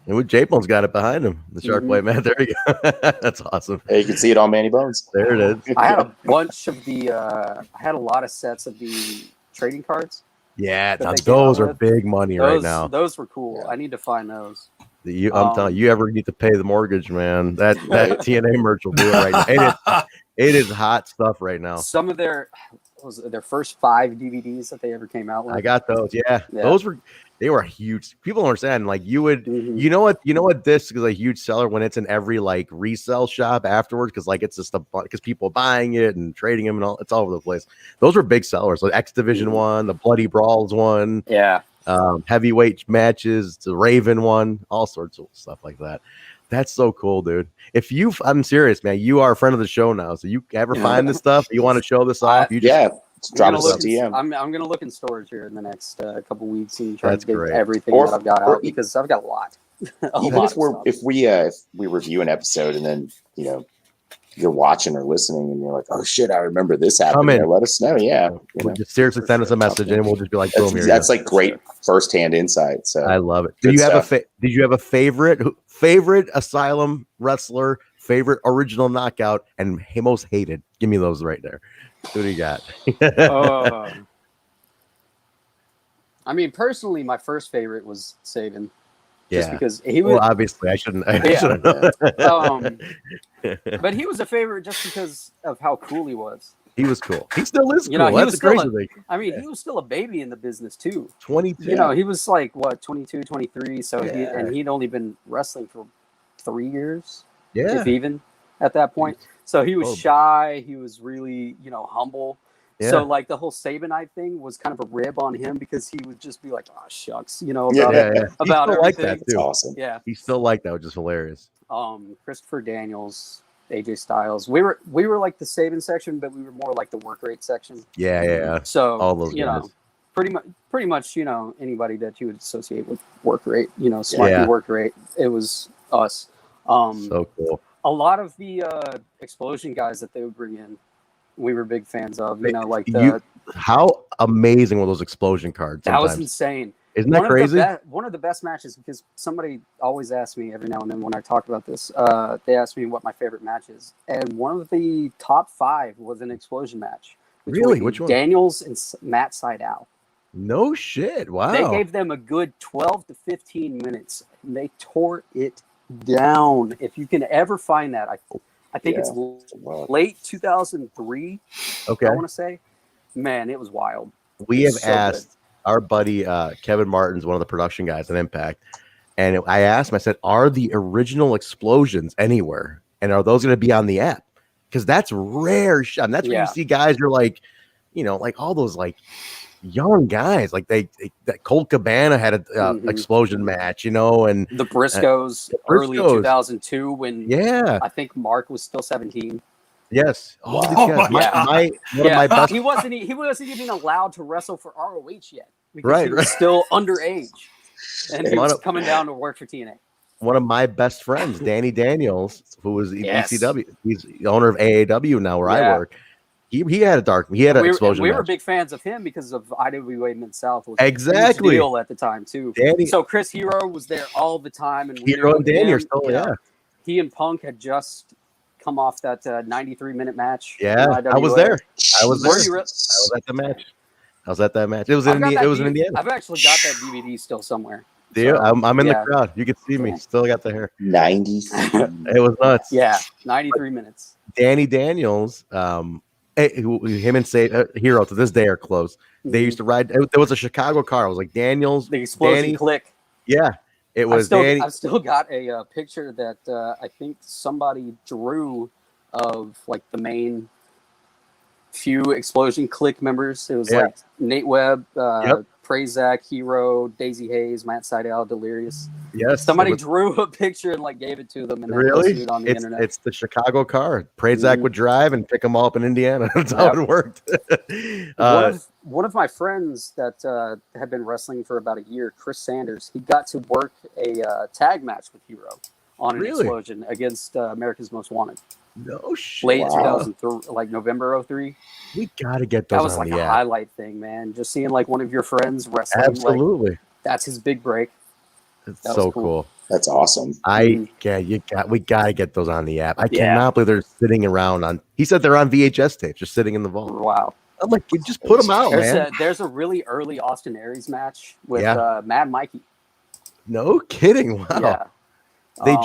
S1: And J-Bone's got it behind him. The Shark Boy mask. There you go. That's awesome.
S3: Hey, you can see it on Manny Bones.
S1: There it is.
S5: I had a bunch of I had a lot of sets of the trading cards.
S1: Yeah, those are big money right now.
S5: Those were cool. Yeah. I need to find those.
S1: I'm telling you, ever need to pay the mortgage, man? That TNA merch will do it right now. It is hot stuff right now.
S5: Some of their first 5 DVDs that they ever came out with.
S1: I got those. Yeah. They were huge. People don't understand. Like you would, you know what this is a huge seller when it's in every like resale shop afterwards because like it's just because people buying it and trading them and all. It's all over the place. Those were big sellers. Like X Division one, the Bloody Brawls one.
S5: Yeah.
S1: heavyweight matches, the Raven one, all sorts of stuff like that. That's so cool, dude. I'm serious, man. You are a friend of the show now, so you ever find this stuff? You want to show this off? You just
S3: drop us a DM.
S5: I'm gonna look in storage here in the next couple weeks and try to get
S1: great.
S5: everything that I've got out because I've got a lot.
S3: Even if we review an episode and then you're watching or listening and you're like, oh shit, I remember this happened. Let us know. Yeah,
S1: just seriously send us a message and we'll just be like, boom, here.
S3: That's like great firsthand insight. So
S1: I love it. Did you have a favorite Asylum wrestler, favorite original knockout, and most hated? Give me those right there. What do you got?
S5: I mean, personally, my first favorite was Sabin.
S1: Just
S5: because he was
S1: obviously I shouldn't know.
S5: But he was a favorite just because of how cool he was.
S1: He was cool. He still is cool.
S5: That's
S1: the crazy thing.
S5: I mean, he was still a baby in the business too.
S1: 22.
S5: He was like what, 22, 23. So he'd only been wrestling for 3 years.
S1: Yeah.
S5: If even at that point. So he was shy. He was really, humble. Yeah. So like the whole Sabinite thing was kind of a rib on him because he would just be like, "Oh shucks," about everything.
S1: Like that too.
S3: That's awesome.
S5: Yeah,
S1: he still liked that, which is hilarious.
S5: Christopher Daniels, AJ Styles. We were like the Sabin section, but we were more like the work rate section.
S1: Yeah.
S5: So
S1: all those guys.
S5: Pretty much, anybody that you would associate with work rate, smart work rate. It was us.
S1: So cool.
S5: A lot of the explosion guys that they would bring in, we were big fans of,
S1: how amazing were those explosion cards?
S5: That was insane.
S1: Isn't that crazy?
S5: One of the best matches, because somebody always asks me every now and then when I talk about this, they ask me what my favorite match is. And one of the top 5 was an explosion match.
S1: Really? Which one?
S5: Daniels and Matt Sydal.
S1: No shit. Wow.
S5: They gave them a good 12 to 15 minutes. And they tore it down. If you can ever find that, I think it's late 2003.
S1: Okay.
S5: I want to say, man, it was wild.
S1: We have asked our buddy Kevin Martin's one of the production guys at Impact, and I asked him. I said, "Are the original explosions anywhere? And are those going to be on the app? Because that's rare shit. And that's where you see guys. You're like, like all those like young guys, like that Colt Cabana had an explosion match, and
S5: the Briscoes, early 2002 when I think Mark was still 17.
S1: Yes. All these guys. One of my best.
S5: He wasn't even allowed to wrestle for ROH yet because he was still underage, and he was coming down to work for TNA.
S1: One of my best friends, Danny Daniels, who was ECW, he's the owner of AAW now, where I work. He had an explosion.
S5: We were big fans of him because of IWA Mid-South was
S1: exactly
S5: a huge deal at the time too. So Chris Hero was there all the time, and
S1: Hero and Danny are still
S5: he and Punk had just come off that 93-minute match.
S1: Yeah, I was there. I was at that match. It was in Indiana.
S5: I've actually got that DVD still somewhere.
S1: Yeah, I'm in the crowd. You can see me. Still got the hair.
S3: 93.
S1: It was nuts.
S5: Yeah, 93 minutes.
S1: Danny Daniels, him and Hero to this day are close. They used to ride. There was a Chicago car. It was like Daniels,
S5: the Explosion
S1: Danny.
S5: Click.
S1: Yeah, it was.
S5: I've still got a picture that I think somebody drew of like the main few Explosion Click members. It was like Nate Webb, Prazak, Hero, Daisy Hayes, Matt Sydal, Delirious.
S1: Yes,
S5: somebody drew a picture and like gave it to them, and then posted it on the internet.
S1: It's the Chicago car. Prazak would drive and pick them all up in Indiana. That's how it worked.
S5: One of my friends that had been wrestling for about a year, Chris Sanders, he got to work a tag match with Hero on an Explosion against America's Most Wanted.
S1: No shit.
S5: Late 2003, like November 03.
S1: We gotta get those.
S5: That was like a highlight thing, man. Just seeing like one of your friends wrestling.
S1: Absolutely.
S5: Like, that's his big break.
S1: It's so cool.
S3: That's awesome.
S1: We gotta get those on the app. I cannot believe they're sitting around on. He said they're on VHS tapes, just sitting in the vault.
S5: Wow.
S1: I'm like, just put them out, man.
S5: There's a really early Austin Aries match with Mad Mikey.
S1: No kidding. Wow.
S5: Yeah.
S1: They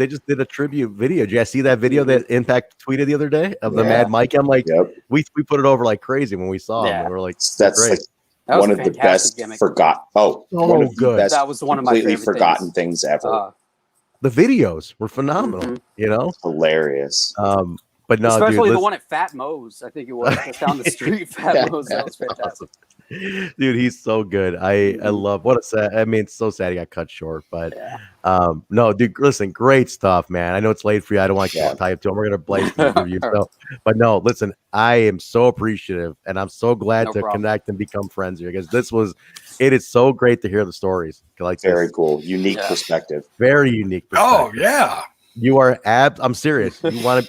S1: just did a tribute video. Did you guys see that video that Impact tweeted the other day of the Mad Mikey? I'm like, we put it over like crazy when we saw him. And we're like,
S3: that's great. Like one of the best forgotten. One of the best.
S5: That was one of my
S3: completely forgotten things ever.
S1: The videos were phenomenal.
S3: Hilarious.
S1: But no,
S5: especially
S1: dude,
S5: the one at Fat Mo's. I think it was down the street. Fat Mo's. That was fantastic.
S1: Dude, he's so good. I love what a sad. I mean, it's so sad he got cut short, but no, dude, listen, great stuff, man. I know it's late for you. I don't want to tie up to him. We're gonna blaze the review. So, but no, listen, I am so appreciative, and I'm so glad to connect and become friends here because it is so great to hear the stories. Like
S3: very cool, unique perspective.
S1: Very unique perspective.
S2: Oh yeah.
S1: You are I'm serious.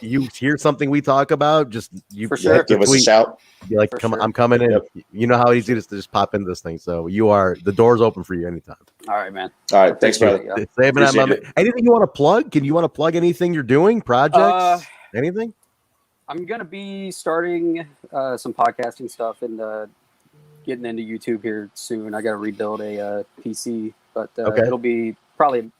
S1: You hear something we talk about, just you
S5: for sure.
S3: Give us a shout.
S1: Be like, I'm coming in. Yep. You know how easy it is to just pop into this thing. So the door's open for you anytime.
S5: All right, man.
S3: All right, thanks, brother.
S1: Anything you want to plug? Can you want to plug anything you're doing? Projects? Anything?
S5: I'm gonna be starting some podcasting stuff and getting into YouTube here soon. I got to rebuild a PC, but it'll be probably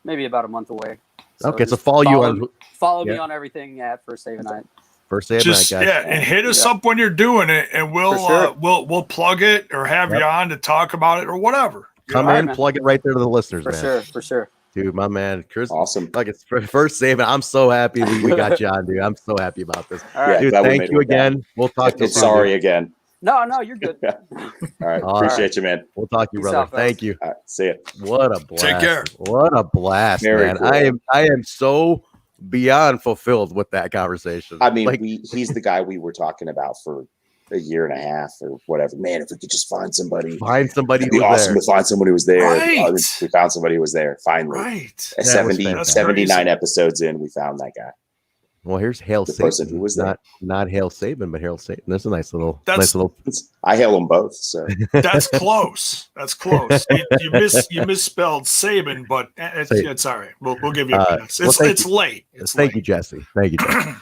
S5: maybe about a month away. So
S1: okay, so follow
S5: me on everything at First Save Night.
S1: First Save Night, guys.
S2: And hit us up when you're doing it, and we'll plug it or have you on to talk about it or whatever.
S1: Come in, plug it right there to the listeners,
S5: for sure.
S1: Dude, my man, Chris,
S3: awesome.
S1: Like it's First Save. I'm so happy we got you on, dude. I'm so happy about this.
S5: All right,
S1: dude. Thank you again. We'll talk to you.
S3: Sorry again.
S5: No, you're good.
S3: All right, appreciate you, man.
S1: We'll talk to you, brother. Thank you.
S3: All right, see ya.
S1: What a blast!
S2: Take care.
S1: What a blast, man! Cool. I am so beyond fulfilled with that conversation.
S3: I mean, he's the guy we were talking about for a year and a half or whatever. Man, if we could just find somebody, it'd be awesome to find someone who was there.
S2: Right.
S3: We found somebody who was there finally.
S2: Right.
S3: 79 episodes in, we found that guy.
S1: Well, here's Hail
S3: the
S1: Sabin.
S3: Person who was there.
S1: Not Hail Sabin, but Hail Sabin. That's a nice little.
S3: I hail them both. So
S2: that's close. That's close. You misspelled Sabin, but it's all right. We'll give you a pass. It's late.
S1: Thank you, Jesse. Thank you, Jesse.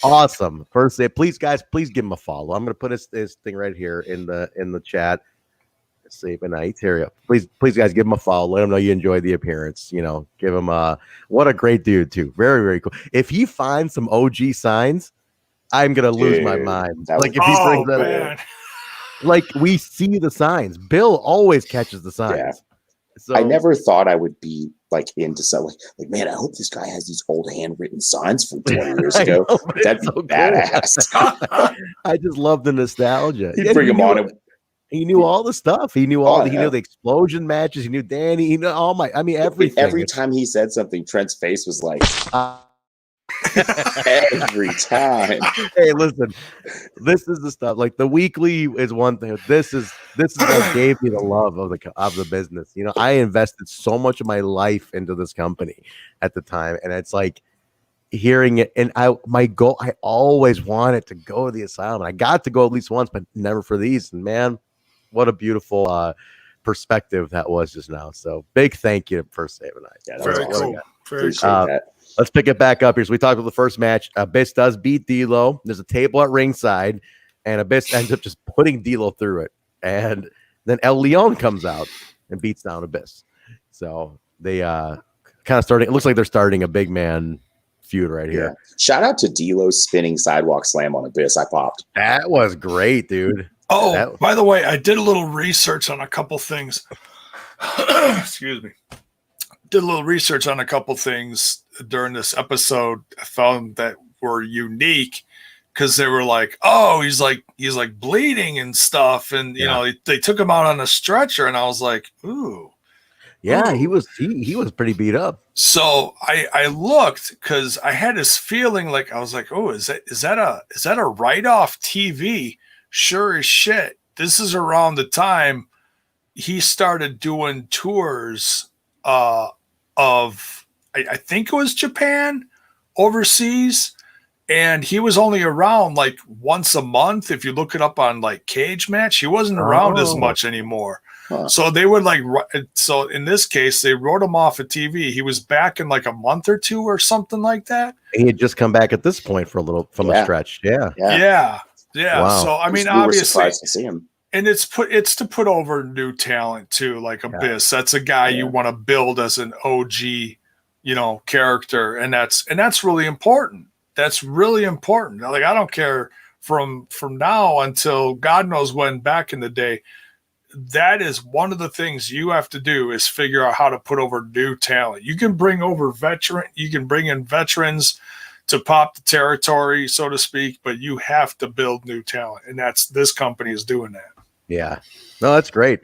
S1: Awesome. First, please, guys, please give him a follow. I'm going to put his thing right here in the chat. Sabin Night. Here, please, guys, give him a follow. Let him know you enjoyed the appearance. Give him what a great dude too. Very, very cool. If he finds some OG signs, I'm gonna lose my mind. Like if he brings that, like we see the signs. Bill always catches the signs.
S3: Yeah.
S1: So
S3: I never thought I would be like into something like man, I hope this guy has these old handwritten signs from 20 years ago. That'd be so badass.
S1: I just love the nostalgia.
S3: He'd bring him on.
S1: He knew all the stuff. He knew he knew the explosion matches. He knew Danny. He knew everything.
S3: Every time he said something, Trent's face was like every time.
S1: Hey, listen, this is the stuff. Like the weekly is one thing. This is what gave me the love of the business. I invested so much of my life into this company at the time, and it's like hearing it. And my goal, I always wanted to go to the asylum. I got to go at least once, but never for these. And man, what a beautiful perspective that was just now. So big thank you for saving that.
S3: Yeah,
S2: very cool.
S3: Appreciate that.
S1: Let's pick it back up here. So we talked about the first match. Abyss does beat D'Lo. There's a table at ringside, and Abyss ends up just putting D'Lo through it. And then El Leon comes out and beats down Abyss. So they kind of starting. It looks like they're starting a big man feud right here.
S3: Yeah. Shout out to D'Lo's spinning sidewalk slam on Abyss. I popped.
S1: That was great, dude.
S2: Oh, by the way, I did a little research on a couple things. Excuse me. Did a little research on a couple things during this episode. I found that were unique because they were like, "Oh, he's like bleeding and stuff," and you know they took him out on a stretcher, and I was like, "Ooh."
S1: Yeah, he was pretty beat up. So
S2: I looked because I had this feeling like I was like, "Oh, is that a write-off TV?" Sure as shit. This is around the time he started doing tours of I think it was Japan, overseas, and he was only around like once a month. If you look it up on like Cage Match, he wasn't around as much anymore. Huh. So they would so in this case, they wrote him off of TV. He was back in like a month or two or something like that.
S1: He had just come back at this point for a little from a stretch. Yeah.
S2: Wow. So I mean, obviously,
S3: surprised to see him.
S2: And it's to put over new talent too, like Abyss. That's a guy you want to build as an OG, character, and that's really important. That's really important. Like I don't care from now until God knows when back in the day. That is one of the things you have to do is figure out how to put over new talent. You can bring in veterans to pop the territory, so to speak, but you have to build new talent, and this company is doing that.
S1: Yeah, no, that's great.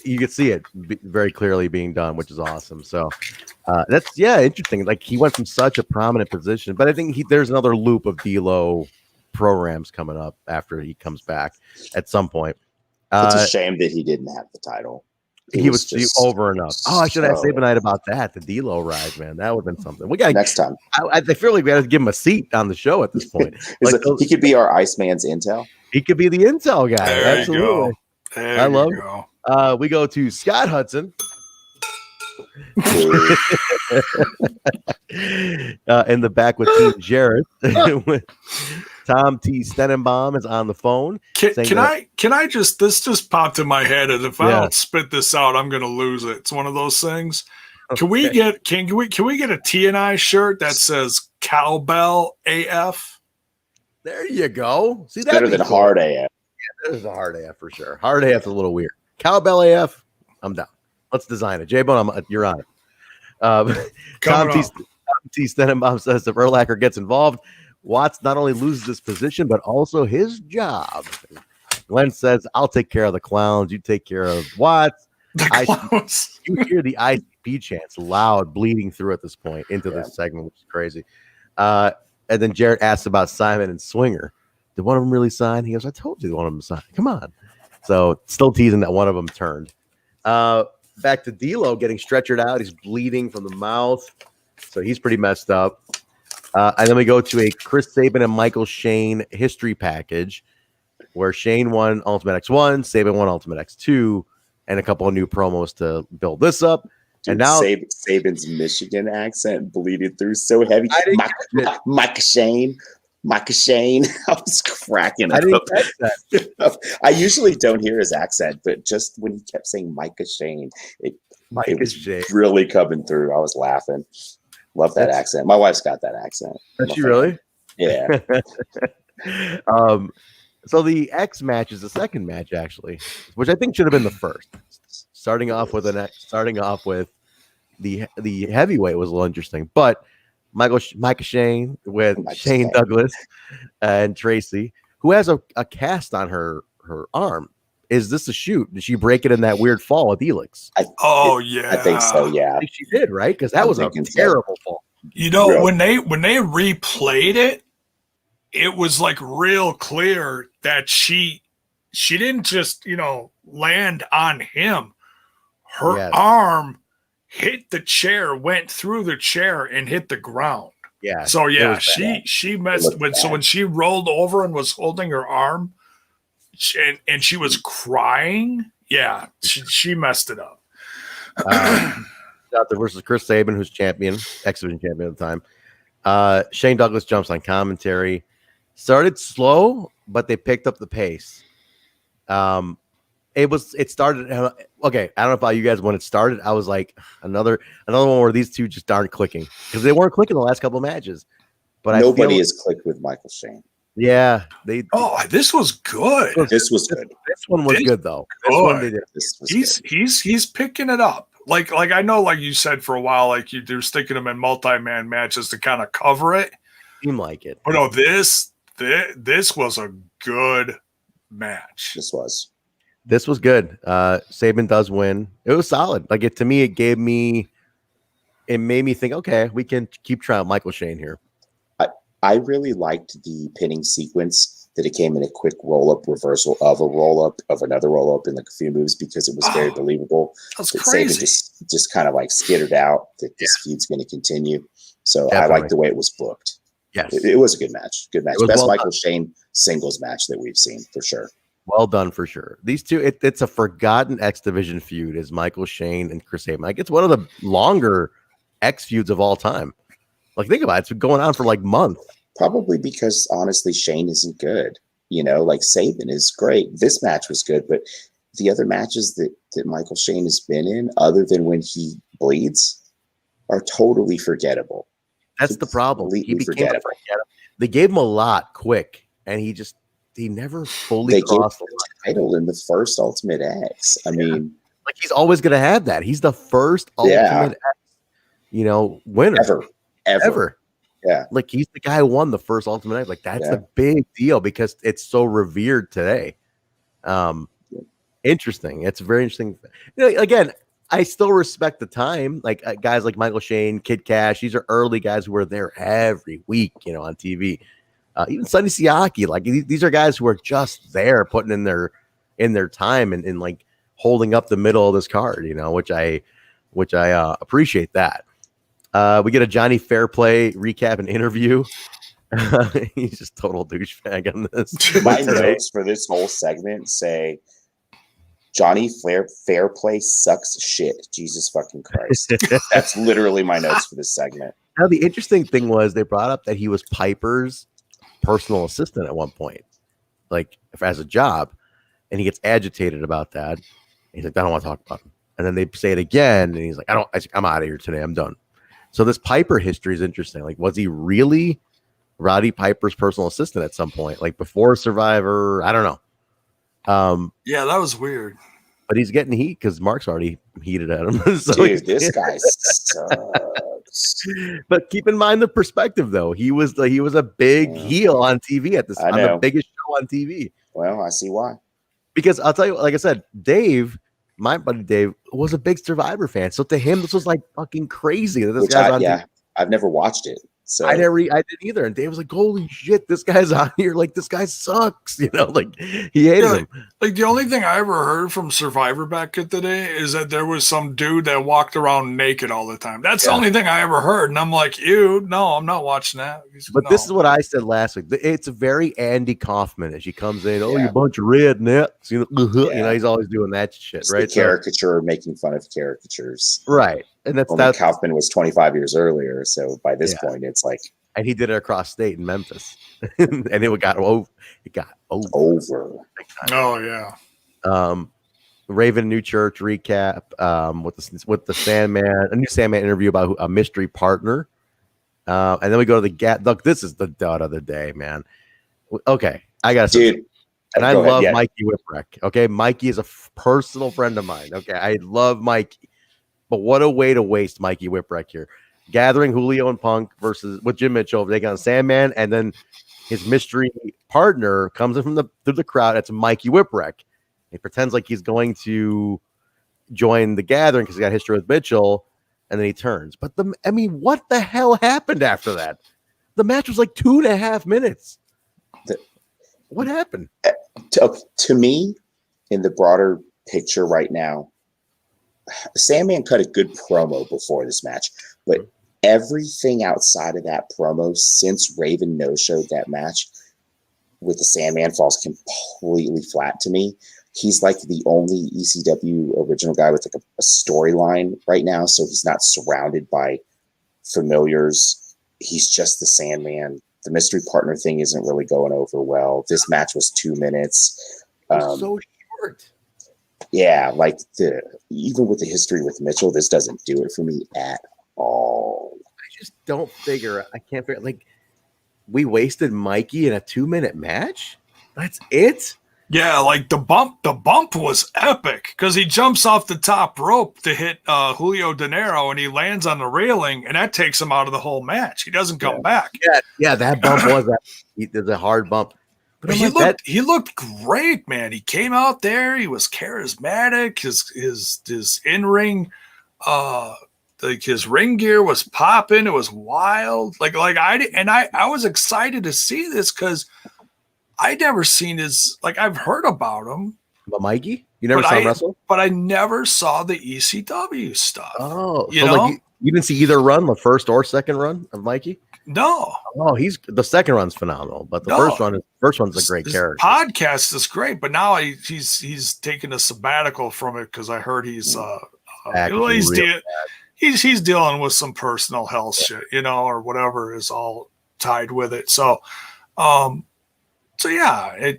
S1: You could see it very clearly being done, which is awesome. So that's interesting. Like he went from such a prominent position, but I think there's another loop of D-Lo programs coming up after he comes back at some point.
S3: It's a shame that he didn't have the title.
S1: He was just over enough. Oh, I should have asked Sabin about that. The D-Lo ride, man. That would have been something. We got
S3: next time.
S1: I feel like we got to give him a seat on the show at this point.
S3: He could be our Iceman's intel.
S1: He could be the intel guy.
S2: There
S1: Absolutely. I love it. We go to Scott Hudson. In the back with Team Jarrett. Tom T. Stenenbaum is on the phone.
S2: Can I just, this just popped in my head, and if I don't spit this out, I'm gonna lose it. It's one of those things. Can we get a TNI shirt that says Cowbell AF?
S1: There you go. See, that's
S3: better than Hard AF.
S1: Yeah, there's a Hard AF for sure. Hard AF is a little weird. Cowbell AF, I'm down. Let's design it. J-Bone, you're on it. Tom T. Stenenbaum says if Urlacher gets involved, Watts not only loses his position, but also his job. Glenn says, I'll take care of the clowns. You take care of Watts. You hear the ICP chants loud, bleeding through at this point into this segment, which is crazy. And then Jarrett asks about Simon and Swinger. Did one of them really sign? He goes, I told you one of them signed. Come on. So still teasing that one of them turned. Back to D-Lo getting stretchered out. He's bleeding from the mouth. So he's pretty messed up. And then we go to a Chris Sabin and Michael Shane history package where Shane won Ultimate X1, Sabin won Ultimate X2, and a couple of new promos to build this up.
S3: Dude,
S1: and now
S3: Sabin's Michigan accent bleeding through so heavy. Mike Shane. I was cracking up. I usually don't hear his accent, but just when he kept saying Micah Shane, it was really coming through. I was laughing. Love that accent. My wife's got that accent.
S1: Does she really?
S3: Yeah.
S1: So the X match is the second match, actually, which I think should have been the first. Starting off with the heavyweight was a little interesting, but Micah Shane with Shane Douglas and Tracy, who has a cast on her arm. Is this a shoot? Did she break it in that weird fall at Elix?
S3: I think so. Yeah,
S1: I think she did, right? Because that was a terrible fall.
S2: You know, when they replayed it, it was like real clear that she didn't just land on him. Her arm hit the chair, went through the chair, and hit the ground.
S1: Yeah.
S2: So she messed with. So when she rolled over and was holding her arm. And she was crying. Yeah, she messed it up.
S1: Out there versus Chris Sabin, who's champion, X-Division champion at the time. Shane Douglas jumps on commentary. Started slow, but they picked up the pace. It started. Okay, I don't know about you guys. When it started, I was like, another one where these two just aren't clicking because they weren't clicking the last couple of matches. But
S3: nobody has clicked with Michael Shane.
S1: Yeah,
S2: this was good.
S3: This was good.
S1: This one was good though.
S2: He's picking it up. Like I know, like you said for a while, like they're sticking him in multi-man matches to kind of cover it.
S1: Seemed like it.
S2: But no, this was a good match.
S3: This was
S1: good. Sabin does win. It was solid. Like it made me think, okay, we can keep trying Michael Shane here.
S3: I really liked the pinning sequence that it came in a quick roll-up reversal of a roll-up of another roll-up in like a few moves because it was very believable.
S2: That's crazy.
S3: Sabin just kind of like skittered out that this feud's going to continue. So definitely. I like the way it was booked.
S1: Yes.
S3: It was a good match. Good match. Best Michael Shane singles match that we've seen for sure.
S1: Well done for sure. These two, it's a forgotten X Division feud is Michael Shane and Chris Sabin. Like it's one of the longer X feuds of all time. Like think about it. It's been going on for like months.
S3: Probably because honestly, Shane isn't good. Like Sabin is great. This match was good, but the other matches that Michael Shane has been in, other than when he bleeds, are totally forgettable.
S1: That's the problem. He became forgettable. They gave him a lot quick, and he never fully crossed the
S3: title in the first Ultimate X. I mean,
S1: like he's always going to have that. He's the first Ultimate X, winner ever.
S3: Yeah,
S1: like he's the guy who won the first Ultimate X. Like that's a big deal because it's so revered today. Interesting. It's very interesting. You know, again, I still respect the time. Like guys like Michael Shane, Kid Cash. These are early guys who were there every week, you know, on TV. Even Sonny Siaki. Like these are guys who are just there, putting in their time and like holding up the middle of this card. You know, which I appreciate that. We get a Johnny Fairplay recap and interview. He's just total douchebag on this.
S3: My notes for this whole segment say Johnny Fairplay sucks shit. Jesus fucking Christ. That's literally my notes for this segment.
S1: Now, the interesting thing was they brought up that he was Piper's personal assistant at one point, like as a job, and he gets agitated about that. He's like, I don't want to talk about him. And then they say it again, and he's like, I'm out of here today. I'm done. So this Piper history is interesting. Like, was he really Roddy Piper's personal assistant at some point, like before Survivor? I don't know.
S2: Yeah, that was weird.
S1: But he's getting heat because Mark's already heated at him. So
S3: dude, this guy sucks.
S1: But keep in mind the perspective, though. He was a big heel on TV at this on the biggest show on TV.
S3: Well, I see why. Because
S1: I'll tell you, like I said, Dave, my buddy Dave, was a big Survivor fan. So to him, this was like fucking crazy that this guy's on TV.
S3: I've never watched it. So
S1: I didn't either. And Dave was like, holy shit, this guy's on here. Like, this guy sucks. You know, like he hated him.
S2: Like the only thing I ever heard from Survivor back in the day is that there was some dude that walked around naked all the time. That's the only thing I ever heard. And I'm like, no, I'm not watching that.
S1: This is what I said last week. It's very Andy Kaufman as she comes in. Oh, you bunch of rednecks. You know, he's always doing that shit,
S3: it's
S1: right?
S3: The caricature, making fun of caricatures.
S1: Right. And that's
S3: Kaufman was 25 years earlier. So by this point, it's like,
S1: and he did it across state in Memphis, and it got over.
S3: Oh
S2: yeah.
S1: Raven New Church recap with the Sandman, a new Sandman interview about a mystery partner, and then we go to the Look, this is the dud of the day, man. Okay, I got
S3: dude.
S1: And I love Mikey Whipwreck. Okay, Mikey is a personal friend of mine. Okay, I love Mikey. But what a way to waste Mikey Whipwreck here. Gathering Julio and Punk versus with Jim Mitchell, taking on Sandman, and then his mystery partner comes in through the crowd. That's Mikey Whipwreck. He pretends like he's going to join the Gathering because he got history with Mitchell, and then he turns. But what the hell happened after that? The match was like 2.5 minutes. What happened?
S3: To me, in the broader picture right now, Sandman cut a good promo before this match, but everything outside of that promo since Raven no-showed that match with the Sandman falls completely flat to me. He's like the only ECW original guy with like a storyline right now, so he's not surrounded by familiars. He's just the Sandman. The mystery partner thing isn't really going over well. This match was 2 minutes.
S1: So short.
S3: Yeah, like even with the history with Mitchell, this doesn't do it for me at all.
S1: I just don't figure. I can't figure. Like, we wasted Mikey in a 2-minute match. That's it.
S2: Yeah, like the bump was epic because he jumps off the top rope to hit Julio DiNero and he lands on the railing and that takes him out of the whole match. He doesn't come back.
S1: Yeah, that bump was a hard bump.
S2: But he looked great, man. He came out there. He was charismatic. His in-ring, like his ring gear was popping. It was wild. I was excited to see this because I'd never seen his. Like I've heard about him.
S1: But Mikey, you never saw him wrestle,
S2: but I never saw the ECW stuff.
S1: Oh, you know, like you didn't see either run, the first or second run of Mikey.
S2: No.
S1: Oh, the second run's phenomenal, but the first one's a great character.
S2: Podcast is great, but now he's taking a sabbatical from it because I heard he's dealing with some personal health shit, you know, or whatever is all tied with it. So yeah,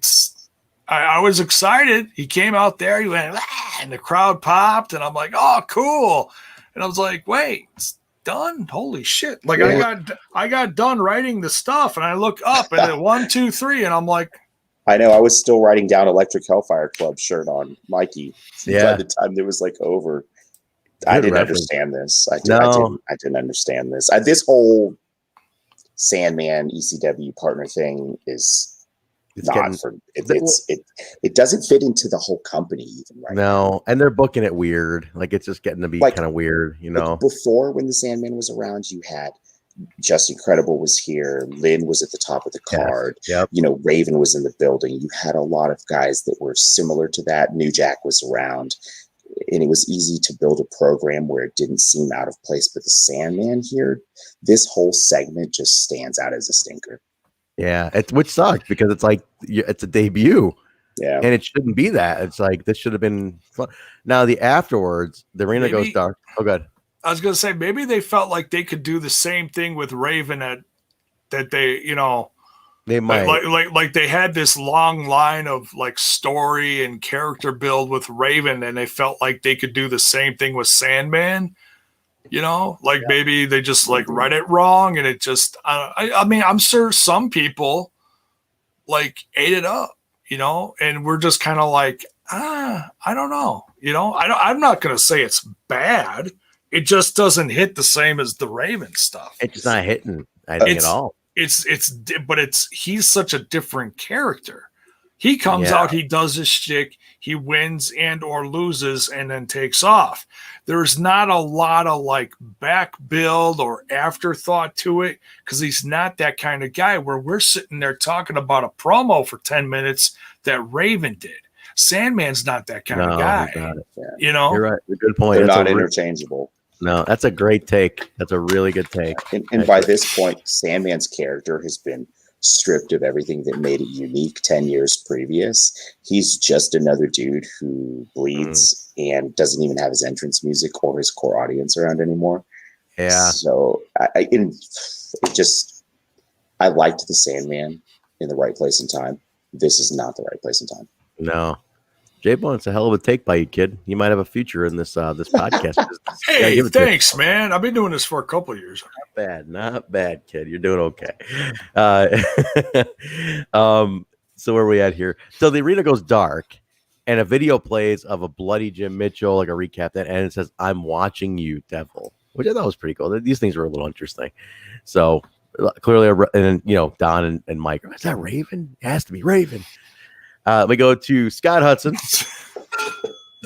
S2: I was excited. He came out there, he went, and the crowd popped, and I'm like, oh, cool. And I was like, wait, it's done? Holy shit. Like I got done writing the stuff and I look up and at 1, 2, 3, and I'm like,
S3: I know I was still writing down Electric Hellfire Club shirt on Mikey. By the time it was like over. I didn't understand this. I didn't understand this. This whole Sandman ECW partner thing is It doesn't fit into the whole company even right now.
S1: And they're booking it weird. Like it's just getting to be kind of weird, you know.
S3: Like before, when the Sandman was around, you had Just Incredible was here, Lynn was at the top of the card.
S1: Yep.
S3: You know, Raven was in the building. You had a lot of guys that were similar to that. New Jack was around, and it was easy to build a program where it didn't seem out of place. But the Sandman here, this whole segment just stands out as a stinker.
S1: Yeah, which sucks because it's like it's a debut.
S3: Yeah,
S1: and it shouldn't be that. It's like this should have been fun. Now the afterwards, the arena goes dark. Oh, good.
S2: I was gonna say maybe they felt like they could do the same thing with Raven that they, you know,
S1: they might
S2: like they had this long line of like story and character build with Raven, and they felt like they could do the same thing with Sandman. You know, like maybe they just like read it wrong, and it just. I mean, I'm sure some people like ate it up, you know, and we're just kind of like, I don't know, you know, I'm not gonna say it's bad. It just doesn't hit the same as the Raven stuff.
S1: It's not hitting, I think, at all.
S2: But he's such a different character. He comes out, he does his shtick, he wins and or loses, and then takes off. There's not a lot of like back build or afterthought to it because he's not that kind of guy where we're sitting there talking about a promo for 10 minutes that Raven did. Sandman's not that kind of guy. You know?
S1: You're right. Good point.
S3: They're not interchangeable.
S1: No, that's a great take. That's a really good take.
S3: And by this point, Sandman's character has been stripped of everything that made it unique 10 years previous. He's just another dude who bleeds and doesn't even have his entrance music or his core audience around anymore.
S1: Yeah.
S3: So I liked the Sandman in the right place and time. This is not the right place and time.
S1: No. J-Bone, it's a hell of a take by you, kid. You might have a future in this this podcast.
S2: Hey, thanks, man. I've been doing this for a couple of years.
S1: Not bad, kid. You're doing okay. So where are we at here? So the arena goes dark, and a video plays of a bloody Jim Mitchell, like a recap that, and it says, "I'm watching you, devil," which I thought was pretty cool. These things were a little interesting. So clearly, and you know, Don and Mike, is that Raven? It has to be Raven. We go to Scott Hudson.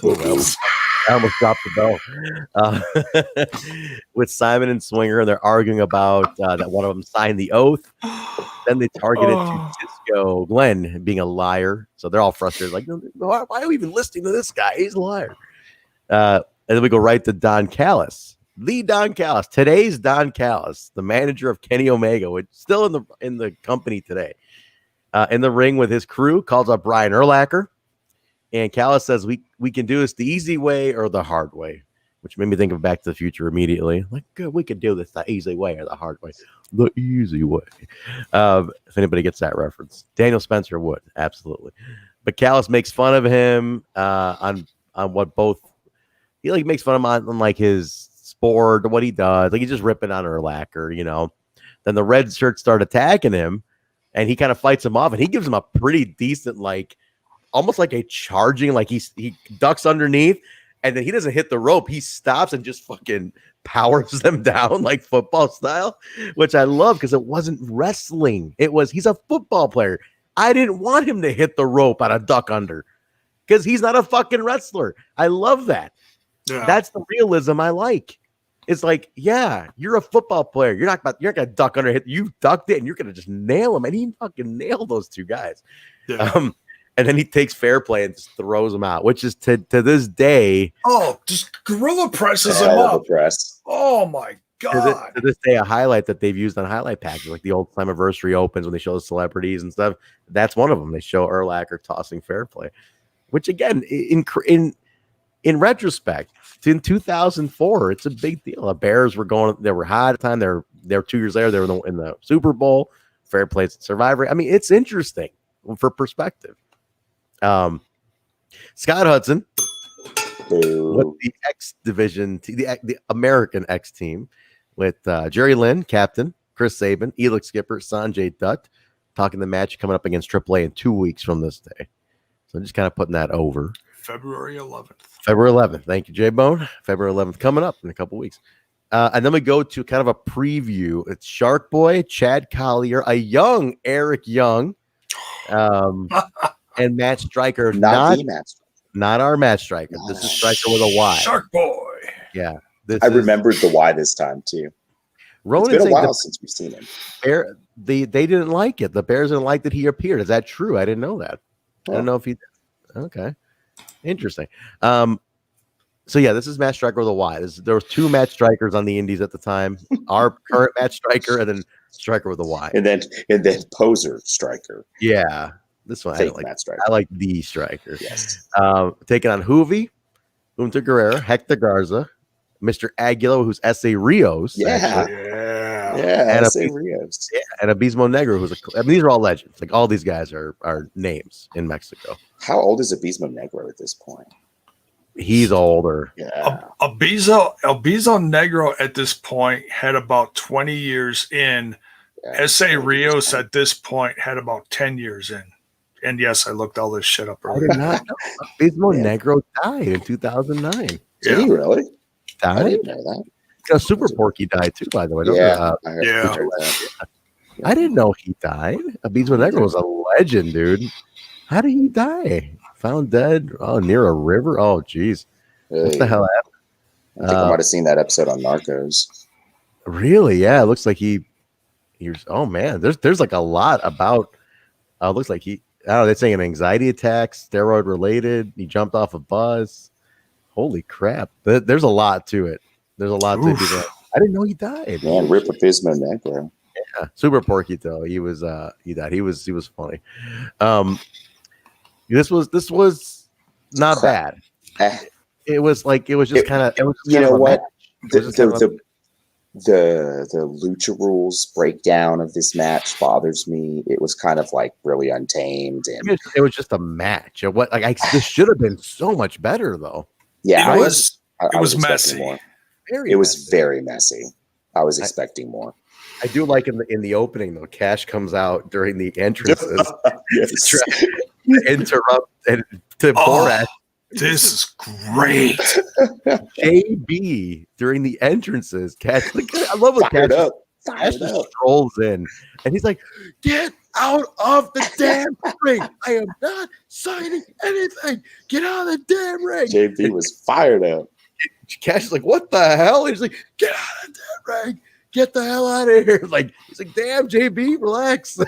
S1: I almost dropped the bell. With Simon and Swinger, and they're arguing about that one of them signed the oath. Then they targeted to Disco Glenn being a liar. So they're all frustrated. Like, why are we even listening to this guy? He's a liar. And then we go right to Don Callis. The Don Callis. Today's Don Callis, the manager of Kenny Omega, which is still in the company today. In the ring with his crew, calls up Brian Urlacher, and Kallus says, we can do this the easy way or the hard way, which made me think of Back to the Future immediately. Like, good, we could do this the easy way or the hard way. The easy way. If anybody gets that reference. Daniel Spencer would, absolutely. But Kallus makes fun of him on what both he like makes fun of him on like his sport, what he does. Like he's just ripping on Urlacher, you know. Then the red shirts start attacking him. And he kind of fights him off, and he gives him a pretty decent, like, almost like a charging, like he ducks underneath, and then he doesn't hit the rope. He stops and just fucking powers them down like football style, which I love because it wasn't wrestling. He's a football player. I didn't want him to hit the rope on a duck under because he's not a fucking wrestler. I love that. Yeah. That's the realism I like. It's like, yeah, you're a football player. You're not gonna duck under hit. You ducked it, and you're gonna just nail him. And he fucking nailed those two guys. Yeah. And then he takes fair play and just throws him out, which is to this day.
S2: Oh, just gorilla presses him up.
S3: Press.
S2: Oh my god!
S1: To this day, a highlight that they've used on highlight packages, like the old Slammiversary opens when they show the celebrities and stuff. That's one of them. They show Urlacher tossing fair play, which again, in retrospect, in 2004, it's a big deal. The Bears were they were hot at the time. They're 2 years later. They were in the Super Bowl. Fair play at Survivor. I mean, it's interesting for perspective. Scott Hudson with the X division, the American X team, with Jerry Lynn, captain, Chris Sabin, Elix Skipper, Sanjay Dutt, talking the match coming up against AAA in 2 weeks from this day. So I'm just kind of putting that over.
S2: February 11th.
S1: February 11th. Thank you, J-Bone. February 11th coming up in a couple weeks. And then we go to kind of a preview. It's Shark Boy, Chad Collyer, a young Eric Young, And Matt Stryker,
S3: not the Matt Stryker.
S1: Not our Matt Stryker.
S3: No.
S1: This is Stryker with a Y.
S2: Shark Boy.
S1: Yeah.
S3: I remembered the Y this time too.
S1: Ronan,
S3: it's been a while since we've seen him.
S1: They didn't like it. The Bears didn't like that he appeared. Is that true? I didn't know that. I don't know if he did. Okay. Interesting. So yeah, this is Matt Stryker with a Y. There was 2 Matt Strykers on the Indies at the time. Our current Matt Stryker and then Stryker with a Y.
S3: And then poser Stryker.
S1: Yeah. This one I don't like.
S3: Matt Stryker.
S1: I like the Stryker.
S3: Yes.
S1: Taking on Junta Guerrera, Hector Garza, Mr. Aguila, who's S.A. Rios.
S3: Yeah.
S1: And
S3: S.A. Rios.
S1: Yeah, and Abismo Negro, these are all legends. Like all these guys are names in Mexico.
S3: How old is Abismo Negro at this point?
S1: He's older.
S3: Yeah.
S2: Abismo Negro at this point had about 20 years in. Yeah, S.A. Rios at this point had about 10 years in. And yes, I looked all this shit up earlier.
S1: I did not know. Abismo Negro died in 2009.
S3: Did he really?
S1: Died?
S3: I didn't know that.
S1: Super Porky died too, by the way. I didn't know he died. Abismo Negro was a legend, dude. How did he die? Found dead? Oh, near a river? Oh, jeez. What the hell happened?
S3: I think I might have seen that episode on Narcos.
S1: Really? Yeah, it looks like he was, oh man, there's like a lot about looks like they're saying an anxiety attack, steroid related, he jumped off a bus. Holy crap. There's a lot to it. There's a lot to it. I didn't know he died.
S3: Man, rip Abismo Negro.
S1: Yeah, Super Porky though. He died. He was funny. This was not bad. It was just kind of,
S3: you know what? The lucha rules breakdown of this match bothers me. It was kind of like really untamed, and
S1: it was just a match. This should have been so much better though.
S2: Yeah, it was messy.
S3: More. It was very messy. I was expecting more.
S1: I do like in the opening though. Cash comes out during the entrances, to interrupt and to Borat.
S2: This is great.
S1: JB during the entrances. Cash, I love what Cash strolls in, and he's like, "Get out of the damn ring! I am not signing anything. Get out of the damn ring!"
S3: JB was fired up.
S1: Cash is like, "What the hell?" He's like, "Get out of the damn ring! Get the hell out of here!" Like he's like, "Damn, JB, relax."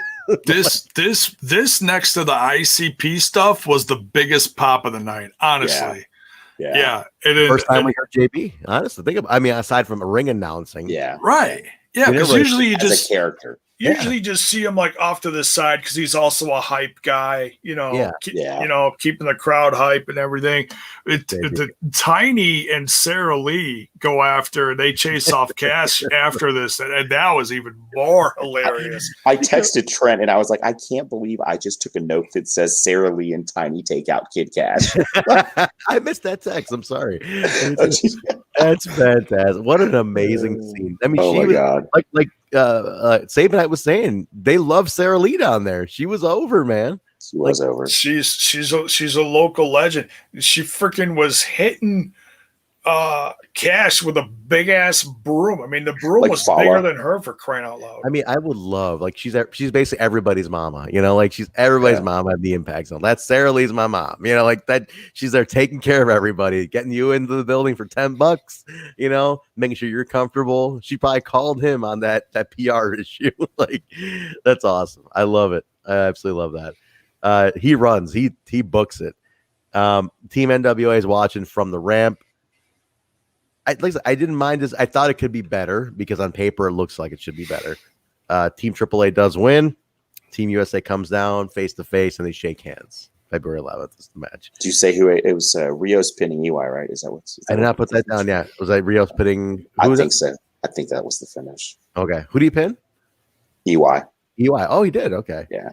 S2: This next to the ICP stuff was the biggest pop of the night, honestly. Yeah.
S1: First time we heard JB. Honestly, aside from a ring announcing.
S3: Yeah.
S2: Right. Yeah, because usually you just
S3: a character.
S2: Usually just see him like off to the side because he's also a hype guy, keeping the crowd hype and everything. The Tiny and Sarah Lee go after, they chase off Cash after this, and that was even more hilarious.
S3: I texted Trent and I was like, I can't believe I just took a note that says Sarah Lee and Tiny take out Kid Cash.
S1: I missed that text. I'm sorry. That's fantastic. What an amazing scene. I mean, she was God. like Sabin was saying, they love Sarah Lee down there. She was over, man.
S3: She was over.
S2: She's a local legend. She freaking was hitting Cash with a big ass broom. I mean, the broom was bigger than her, for crying out loud.
S1: I mean, I would love, she's basically everybody's mama, she's everybody's mama at the Impact Zone. That's Sarah Lee's my mom, that she's there taking care of everybody, getting you into the building for $10, making sure you're comfortable. She probably called him on that PR issue. That's awesome. I love it. I absolutely love that. He runs, he books it. Team NWA is watching from the ramp. I didn't mind this. I thought it could be better because on paper it looks like it should be better. Team AAA does win. Team USA comes down face to face and they shake hands. February 11th is the match.
S3: Did you say who it was? Rios pinning EY, right? Is that what's?
S1: I did not put that down. Yeah, was that Rios pinning?
S3: I think so. I think that was the finish.
S1: Okay, who do you pin?
S3: EY.
S1: Oh, he did. Okay.
S3: Yeah.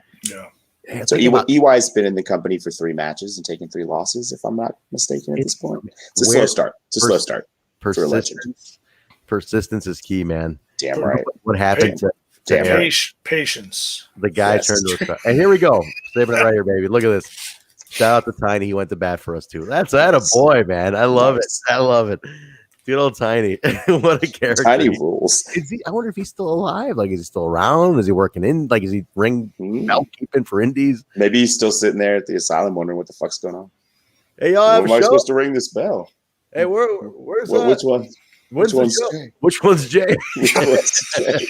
S1: Yeah,
S3: so EY's been in the company for 3 matches and taken 3 losses, if I'm not mistaken at this point. It's a slow start. Slow start.
S1: Persistence is key, man.
S3: Damn right.
S1: What happened to
S2: patience?
S1: The guy turned to a and here we go. Saving it right here, baby. Look at this. Shout out to Tiny. He went to bat for us too. That's a boy, man. I love it. Feudal Tiny. What a character.
S3: Tiny rules.
S1: I wonder if he's still alive. Like, is he still around? Is he working in? Like, is he ring bell keeping for indies?
S3: Maybe he's still sitting there at the asylum wondering what the fuck's going on.
S1: Hey, y'all have
S3: am I supposed to ring this bell?
S1: Hey, where's
S3: which one? Which one's Jay?
S1: Which one's Jay?
S3: Which one's Jay?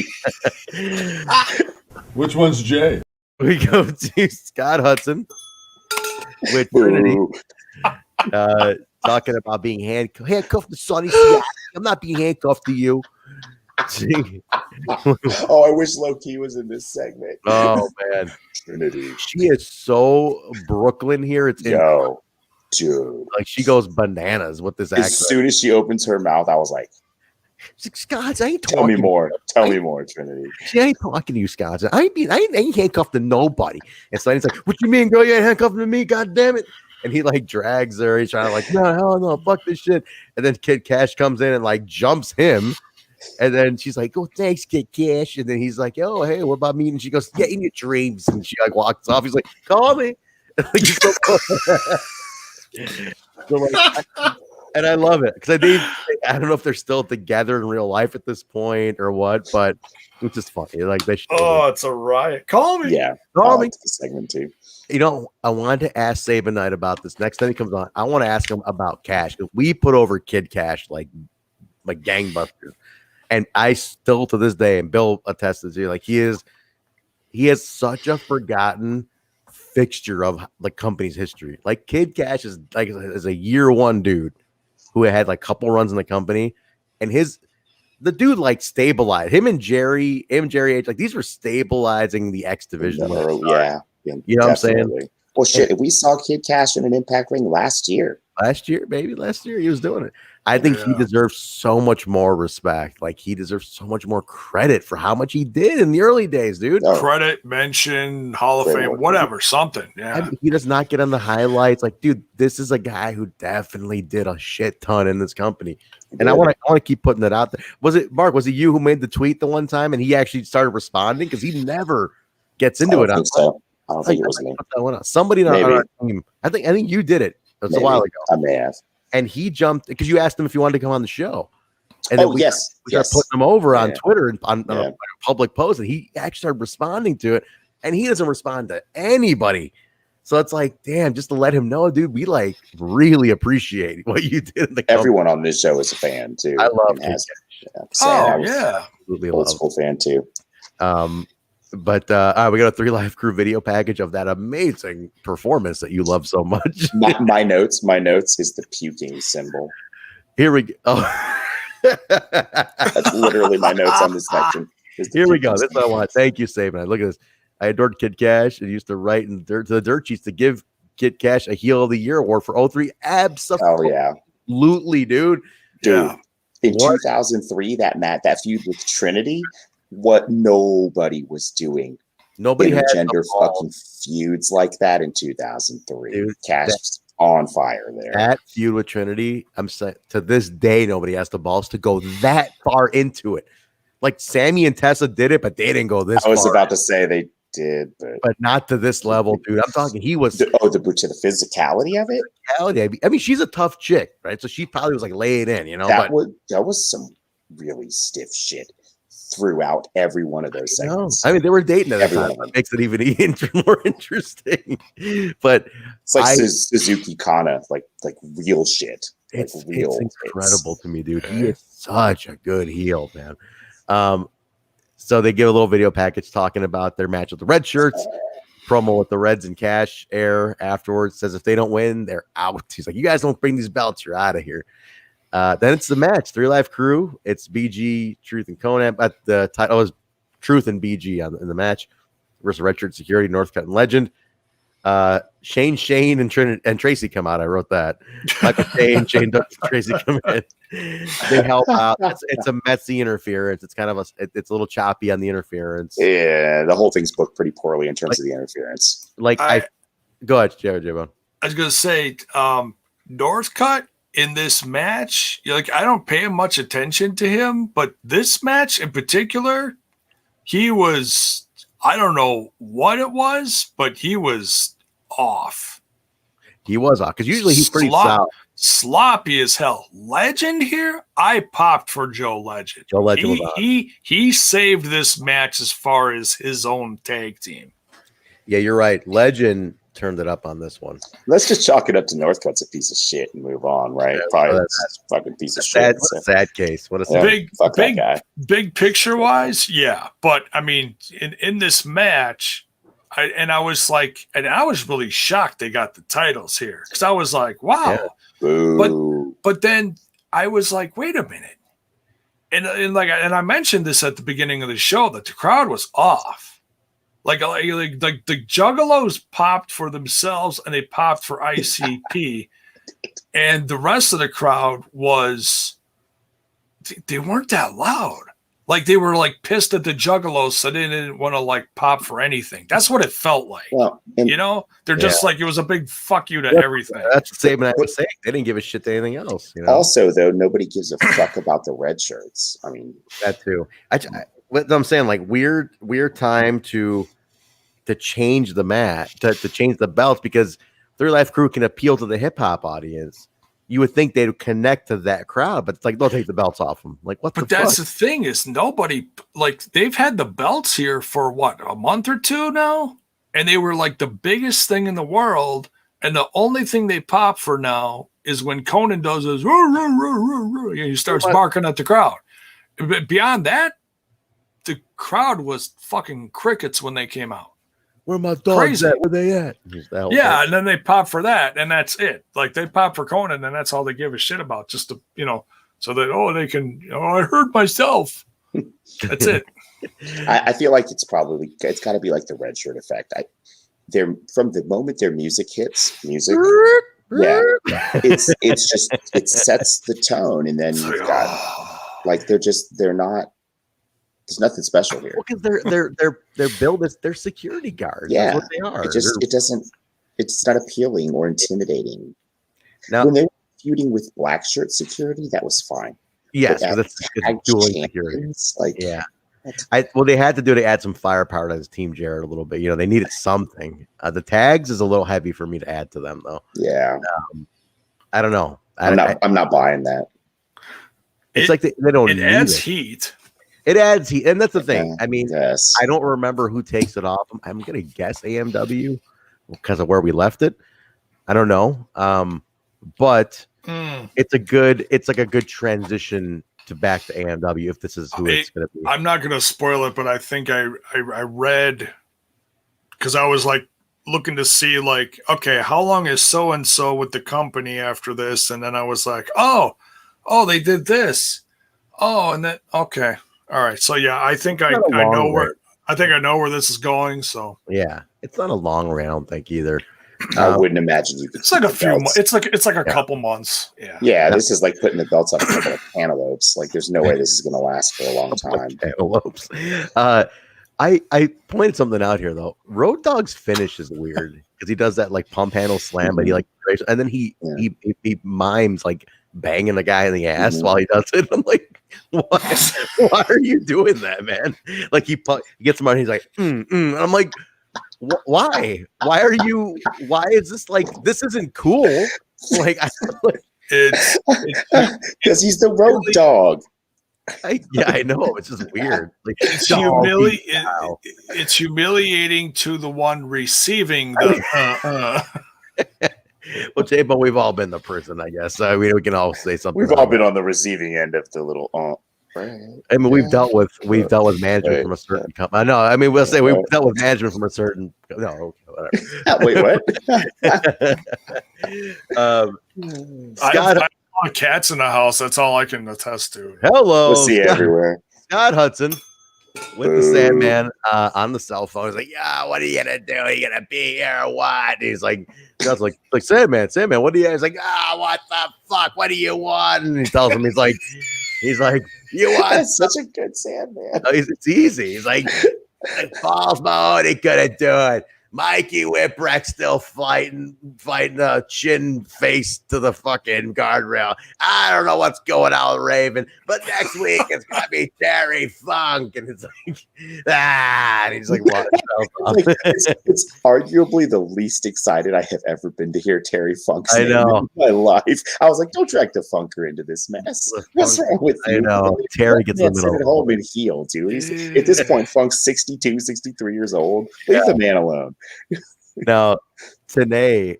S6: Which one's Jay?
S1: We go to Scott Hudson with Trinity. Talking about being handcuffed to Sonny Seattle. I'm not being handcuffed to you.
S3: Oh, I wish Low Key was in this segment.
S1: Oh man,
S3: Trinity.
S1: She is so Brooklyn here. It's
S3: yo, dude.
S1: Like she goes bananas with this accent.
S3: As soon as she opens her mouth, I was like,
S1: Scott, I ain't talking.
S3: Tell me more. Tell me more, Trinity.
S1: She ain't talking to you, Scott. I ain't handcuffed to nobody. And so he's like, what you mean, girl? You ain't handcuffed to me? God damn it. And he like drags her. He's trying to like, no, hell no, fuck this shit. And then Kid Cash comes in and like jumps him. And then she's like, oh, thanks, Kid Cash. And then he's like, oh, hey, what about me? And she goes, yeah, in your dreams. And she like walks off. He's like, call me. And I love it because I don't know if they're still together in real life at this point or what, but it's just funny. Like they should.
S2: Oh, it's a riot. Call me.
S3: Yeah,
S1: call me.
S3: The segment too.
S1: You know, I wanted to ask Sabin Knight about this. Next time he comes on, I want to ask him about Cash because we put over Kid Cash like gangbusters, and I still to this day, and Bill attested to, like he has such a forgotten fixture of the company's history. Like Kid Cash is a year one dude who had like a couple runs in the company, and the dude like stabilized him and Jerry H. Like these were stabilizing the X division.
S3: Yeah.
S1: You know what I'm saying?
S3: Well, shit, we saw Kid Cash in an Impact ring last year.
S1: Last year he was doing it. I think he deserves so much more respect. Like he deserves so much more credit for how much he did in the early days, dude.
S2: Credit, mention, Hall of Fame, whatever, something. Yeah.
S1: I mean, he does not get on the highlights. Like, dude, this is a guy who definitely did a shit ton in this company. And I want to keep putting that out there. Was it Mark? Was it you who made the tweet the one time and he actually started responding? Because he never gets into it.
S3: I don't think it was me.
S1: Somebody on our team. I think you did it. That's a while ago.
S3: I may have.
S1: And he jumped because you asked him if he wanted to come on the show. And then we started putting him over on Twitter and on a public post, and he actually started responding to it. And he doesn't respond to anybody. So it's like, damn, just to let him know, dude, we like really appreciate what you did in the company.
S3: Everyone on this show is a fan too.
S1: I love it.
S3: Absolutely old school fan too.
S1: But we got a 3 Live Crew video package of that amazing performance that you love so much.
S3: my notes is the puking symbol.
S1: Here we go. Oh.
S3: That's literally my notes on this section.
S1: Here we go. This is what I want. Thank you, Sabin. Look at this. I adored Kid Cash and used to write in the dirt sheets to give Kid Cash a Heel of the Year award for 03. Absolutely, dude.
S3: In 2003, that feud with Trinity. What nobody was doing.
S1: Nobody had
S3: gender fucking feuds like that in 2003. Dude, Cash on fire there.
S1: That feud with Trinity, I'm saying to this day, nobody has the balls to go that far into it. Like Sammy and Tessa did it, but they didn't go this far.
S3: I was about to say they did,
S1: but not to this level, dude. I'm talking he was
S3: to the physicality of it.
S1: I mean, she's a tough chick, right? So she probably was like laid in, you know.
S3: That was some really stiff shit throughout every one of those segments.
S1: I mean, they were dating at the time. That makes it even more interesting. But
S3: it's like Suzuki Kana, like real shit.
S1: It's incredible to me, dude. He is such a good heel, man. So they give a little video package talking about their match with the Red Shirts, promo with the Reds and Cash Air afterwards. Says if they don't win, they're out. He's like, you guys don't bring these belts, you're out of here. Then it's the match, 3 Live Crew. It's BG, Truth, and Conan. But the title is Truth and BG in the match versus Red Shirt Security, Northcutt, and Legend. Shane, and Tracy come out. I wrote that. Michael Shane, Tracy come in. They help out. It's a messy interference. It's kind of it's a little choppy on the interference.
S3: Yeah, the whole thing's booked pretty poorly in terms of the interference.
S1: Go ahead, J-Bone.
S2: I was gonna say, Northcutt in this match, I don't pay much attention to him, but this match in particular, he was, I don't know what it was, but he was off.
S1: He was off because usually he's pretty solid.
S2: sloppy as hell. Legend here, I popped for Joe Legend.
S1: Joe Legend was on.
S2: He saved this match as far as his own tag team.
S1: Yeah, you're right. Legend turned it up on this one.
S3: Let's just chalk it up to Northcutt's a piece of shit and move on, right?
S1: Yeah,
S3: Probably a fucking piece of shit.
S1: What a sad case. What a sad
S2: big picture wise, yeah. But I mean, in this match, I was really shocked they got the titles here because I was like, wow. Yeah. But then I was like, wait a minute. And I mentioned this at the beginning of the show that the crowd was off. Like the Juggalos popped for themselves and they popped for ICP, and the rest of the crowd they weren't that loud. Like they were like pissed at the Juggalos, so they didn't want to like pop for anything. That's what it felt like. Well, they're just like it was a big fuck you to everything.
S1: That's the same I was saying. They didn't give a shit to anything else.
S3: Also, though, nobody gives a fuck about the red shirts. I mean,
S1: that too. What I'm saying, like weird time to change the mat, to change the belts, because Third Life Crew can appeal to the hip hop audience. You would think they'd connect to that crowd, but it's like they'll take the belts off them. Like what? But
S2: that's the thing is nobody like they've had the belts here for what, a month or two now, and they were like the biggest thing in the world. And the only thing they pop for now is when Conan does his he starts barking at the crowd. But beyond that, the crowd was fucking crickets when they came out.
S1: Where my dogs at? Where they at?
S2: Yeah, and then they pop for that, and that's it. Like they pop for Conan, and that's all they give a shit about, just to so that they can I hurt myself. That's it.
S3: I feel like it's got to be like the red shirt effect. They're from the moment their music hits, yeah, it's just it sets the tone, and then you've got like they're not. There's nothing special here.
S1: Because they're billed as they're security guards.
S3: Yeah,
S1: that's what they are.
S3: It's not appealing or intimidating.
S1: Now,
S3: when they were feuding with black shirt security, that was fine.
S1: Yes, that's dueling security.
S3: Like,
S1: yeah. They had to do to add some firepower to his Team Jared a little bit. They needed something. The tags is a little heavy for me to add to them, though.
S3: Yeah.
S1: I don't know.
S3: I'm not buying that.
S1: It's like they don't.
S2: It adds heat.
S1: It adds heat, and that's the thing. I mean,
S3: yes.
S1: I don't remember who takes it off. I'm gonna guess AMW because of where we left it. I don't know, but it's like a good transition to back to AMW if this is who it's gonna be.
S2: I'm not gonna spoil it, but I think I read because I was like looking to see like, okay, how long is so and so with the company after this, and then I was like, oh, they did this, and then okay. All right, so yeah, I think I know where this is going. So
S1: yeah, it's not a long run, I don't think either.
S3: I wouldn't imagine you could.
S2: It's like a few months. It's like a couple months. Yeah.
S3: Yeah, this is like putting the belts on a couple of cantaloupes. Like, there's no way this is going to last for a long time.
S1: Cantaloupes. I pointed something out here though. Road Dogg's finish is weird because he does that like pump handle slam, but he and then he mimes like banging the guy in the ass while he does it. I'm like, why are you doing that, man? Like he gets him out and he's like, and I'm like, why is this like, this isn't cool? Like,
S2: it's
S3: because he's the Road Dog.
S1: I know, it's just weird. Like,
S2: it's humiliating to the one receiving the
S3: Well,
S1: Jay, but we've all been the person, I guess. We can all say something.
S3: We've all been on the receiving end of the little.
S1: Right. I mean, we've dealt with management from a certain company. No, I mean, we'll say we've dealt with management from a certain. No, whatever.
S3: Wait, what?
S2: Scott, I want cats in the house. That's all I can attest to.
S1: Hello,
S3: we'll see everywhere.
S1: Scott Hudson with the Sandman on the cell phone. He's like, "Yeah, what are you gonna do? Are you gonna be here or what?" And he's like, "Scott's like Sandman, what do you?" He's like, what the fuck? What do you want? And he tells him, he's like, "You want?"
S3: That's such a good Sandman.
S1: It's easy. He's like, balls mode. He couldn't do it. Mikey Whipwreck still fighting a chin face to the fucking guardrail. I don't know what's going on with Raven, but next week it's gonna be Terry Funk, and it's like and he's like, what?
S3: It's arguably the least excited I have ever been to hear Terry Funk's name in my life. I was like, don't drag the Funker into this mess. What's wrong with you?
S1: I know. Terry gets in the middle.
S3: At home and heel, dude. At this point, Funk's 62, 63 years old. Leave the man alone.
S1: Now, TNA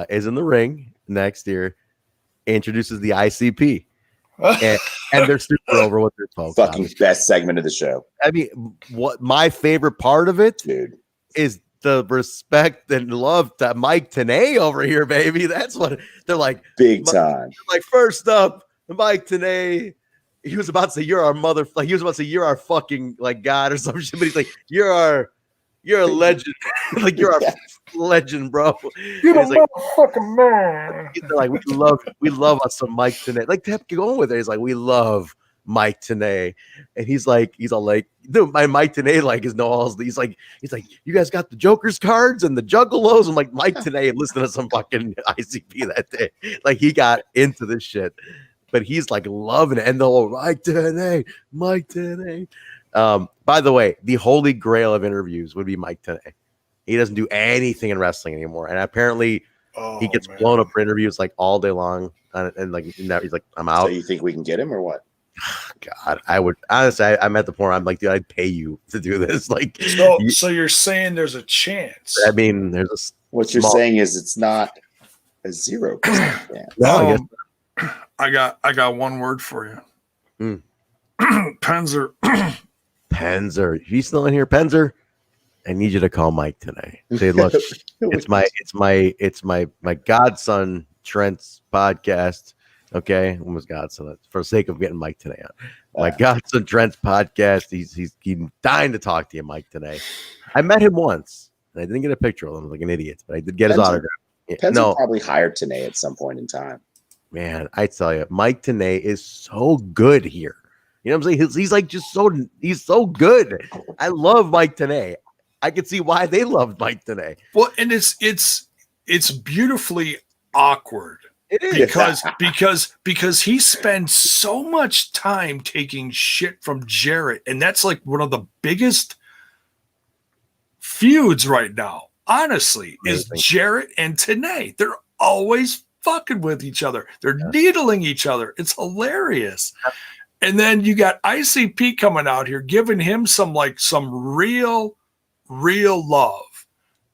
S1: is in the ring next year, introduces the ICP, and they're super over what they're talking about.
S3: Fucking best segment of the show.
S1: I mean, what my favorite part of it,
S3: dude,
S1: is the respect and love to Mike TNA over here, baby. That's what they're like.
S3: Big time.
S1: Like, first up, Mike TNA. He was about to say, "You're our mother." Like, he was about to say, "You're our fucking like God" or some shit. But he's like, "You're a legend." Like, you're our legend, bro.
S2: You're a motherfucking man.
S1: They're like, we love us some Mike TNA. Like, kept going with it. He's like, we love Mike TNA, and he's all like, dude, my Mike TNA like is no all. He's like, you guys got the Joker's cards and the Juggalos. I'm like, Mike TNA listening to some fucking ICP that day. Like, he got into this shit, but he's like loving it. And the whole Mike TNA. By the way, the holy grail of interviews would be Mike TNA. He doesn't do anything in wrestling anymore, and apparently he gets blown up for interviews like all day long. And like now he's like, I'm out.
S3: So you think we can get him or what?
S1: God, I would honestly. I'm at the point where I'm like, dude, I'd pay you to do this. Like,
S2: so you're saying there's a chance?
S1: I mean, there's
S3: what you're saying is it's not a 0% chance.
S1: No,
S2: I got one word for you. Penzer.
S1: Penzer, he's still in here. Penzer, I need you to call Mike today. Say, look, it's my godson Trent's podcast. Okay, almost godson. For the sake of getting Mike today on my godson Trent's podcast. He's dying to talk to you, Mike, today. I met him once, and I didn't get a picture of him like an idiot, but I did get his autograph.
S3: Penzer probably hired TNA at some point in time.
S1: Man, I tell you, Mike TNA is so good here. You know what I'm saying? He's like he's so good. I love Mike TNA. I can see why they loved Mike TNA.
S2: Well, and it's beautifully awkward.
S1: It is
S2: because he spends so much time taking shit from Jarrett, and that's like one of the biggest feuds right now. Honestly, is Jarrett and TNA. They're always fucking with each other. They're needling each other. It's hilarious. And then you got ICP coming out here, giving him some real love.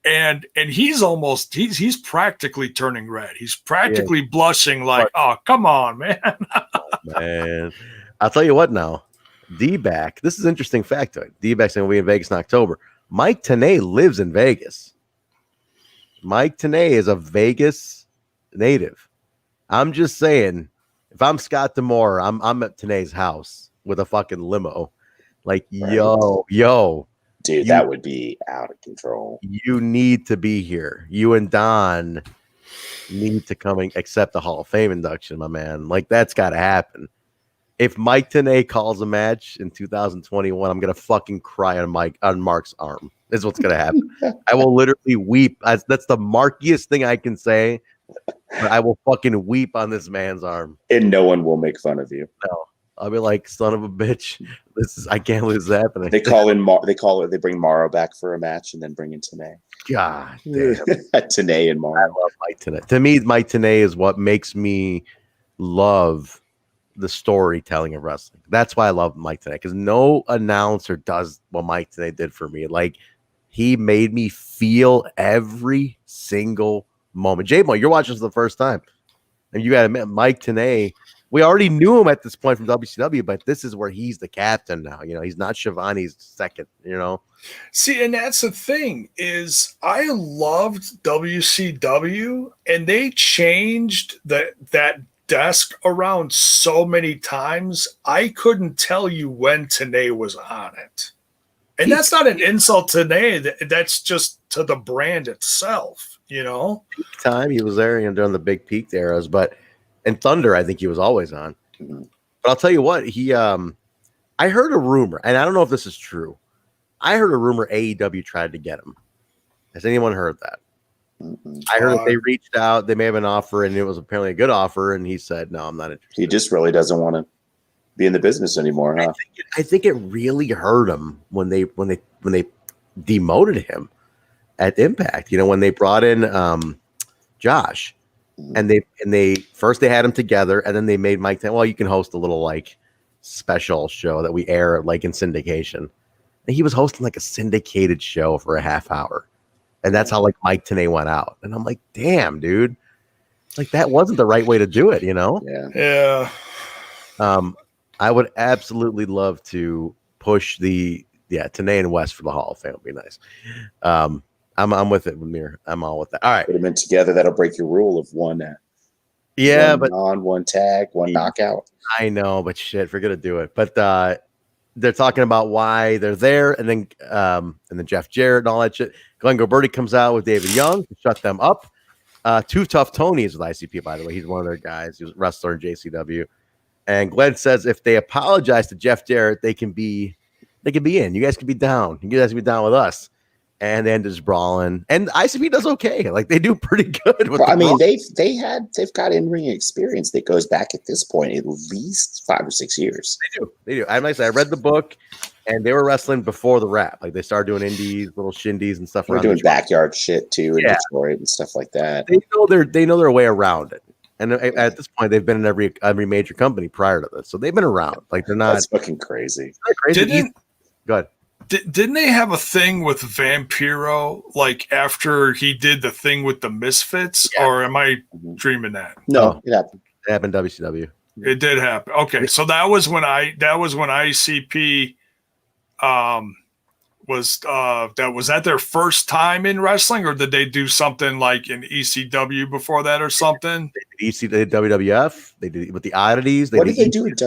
S2: And he's practically turning red. He's practically blushing like, oh, come on, man.
S1: Man. I'll tell you what now. D-Back, this is an interesting factoid. D-Back's going to be in Vegas in October. Mike TNA lives in Vegas. Mike TNA is a Vegas native. I'm just saying, if I'm Scott D'Amore, I'm at TNA's house with a fucking limo. Like, yo.
S3: Dude, that would be out of control.
S1: You need to be here. You and Don need to come and accept the Hall of Fame induction, my man. Like, that's got to happen. If Mike TNA calls a match in 2021, I'm going to fucking cry on Mark's arm. This is what's going to happen. I will literally weep. That's the markiest thing I can say. But I will fucking weep on this man's arm.
S3: And no one will make fun of you.
S1: No. I'll be like, son of a bitch. I can't lose this happening.
S3: They bring Morrow back for a match and then bring in TNA.
S1: God damn.
S3: TNA and Morrow.
S1: I love Mike TNA. To me, Mike TNA is what makes me love the storytelling of wrestling. That's why I love Mike TNA, because no announcer does what Mike TNA did for me. Like, he made me feel every single moment. J-Mo, you're watching this for the first time. And you got to admit, Mike TNA, we already knew him at this point from WCW, but this is where he's the captain now. You know, he's not Shivani's second, you know.
S2: See, and that's the thing is I loved WCW, and they changed that desk around so many times. I couldn't tell you when TNA was on it. And that's not an insult to TNA. That's just to the brand itself, you know.
S1: Peak time, he was there during the big peak eras, but and Thunder, I think he was always on. But I'll tell you what, I heard a rumor, and I don't know if this is true. I heard a rumor AEW tried to get him. Has anyone heard that?
S3: Mm-mm.
S1: I heard that they reached out. They may have an offer, and it was apparently a good offer. And he said, "No, I'm not interested."
S3: He just really doesn't want to be in the business anymore, huh?
S1: I think it really hurt him when they demoted him at Impact. You know, when they brought in Josh, and they first they had him together, and then they made Mike. Well, you can host a little like special show that we air like in syndication. And he was hosting like a syndicated show for a half hour. And that's how like Mike TNA went out. And I'm like, damn, dude. Like that wasn't the right way to do it, you know?
S2: Yeah.
S1: I would absolutely love to push TNA and West for the Hall of Fame. Would be nice. I'm with it, Mir. I'm all with that. All right.
S3: Put them in together, that'll break your rule of one
S1: but
S3: on one tag, one knockout.
S1: I know, but shit, if we're gonna do it. But they're talking about why they're there, and then Jeff Jarrett and all that shit. Glenn Gilberti comes out with David Young to shut them up. Too Tough Tony is with ICP, by the way. He's one of their guys. He was a wrestler in JCW. And Glenn says if they apologize to Jeff Jarrett, they can be in. You guys can be down. You guys can be down with us. And then just brawling. And ICP does okay. Like they do pretty good.
S3: They've got in-ring experience that goes back at this point at least 5 or 6 years.
S1: They do. I read the book, and they were wrestling before the rap. Like they started doing indies, little shindies and stuff.
S3: They're doing backyard shit too in Detroit and stuff like that.
S1: They know their way around it. And at this point, they've been in every major company prior to this, so they've been around. Like they're not.
S3: That's fucking crazy.
S1: Go ahead.
S2: Didn't they have a thing with Vampiro, like after he did the thing with the Misfits, or am I dreaming that?
S3: No, it happened.
S1: It happened WCW.
S2: It did happen. Okay, so that was when ICP was that their first time in wrestling, or did they do something like in ECW before that or something?
S1: They did WWF. They did with the Oddities.
S3: What did they do with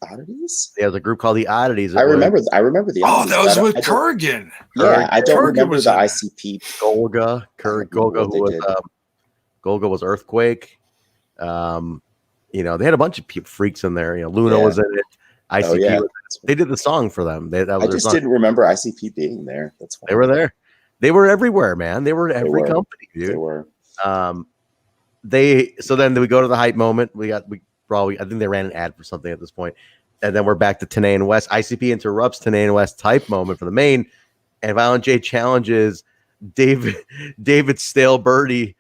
S3: Oddities?
S1: There was a group called the Oddities.
S3: I remember the Oddities.
S2: Oh, that was with Kurgan.
S3: Yeah, I don't remember the ICP.
S1: Golga, Golga was Earthquake. They had a bunch of freaks in there. Luna was in it. ICP. They did the song for them.
S3: I just didn't remember ICP being there. That's why
S1: they were there. They were everywhere, man. They were in every company, dude.
S3: They were.
S1: So then we go to the hype moment. I think they ran an ad for something at this point. And then we're back to TNA and West. ICP interrupts TNA and West type moment for the main. And Violent J challenges David Stale Birdie.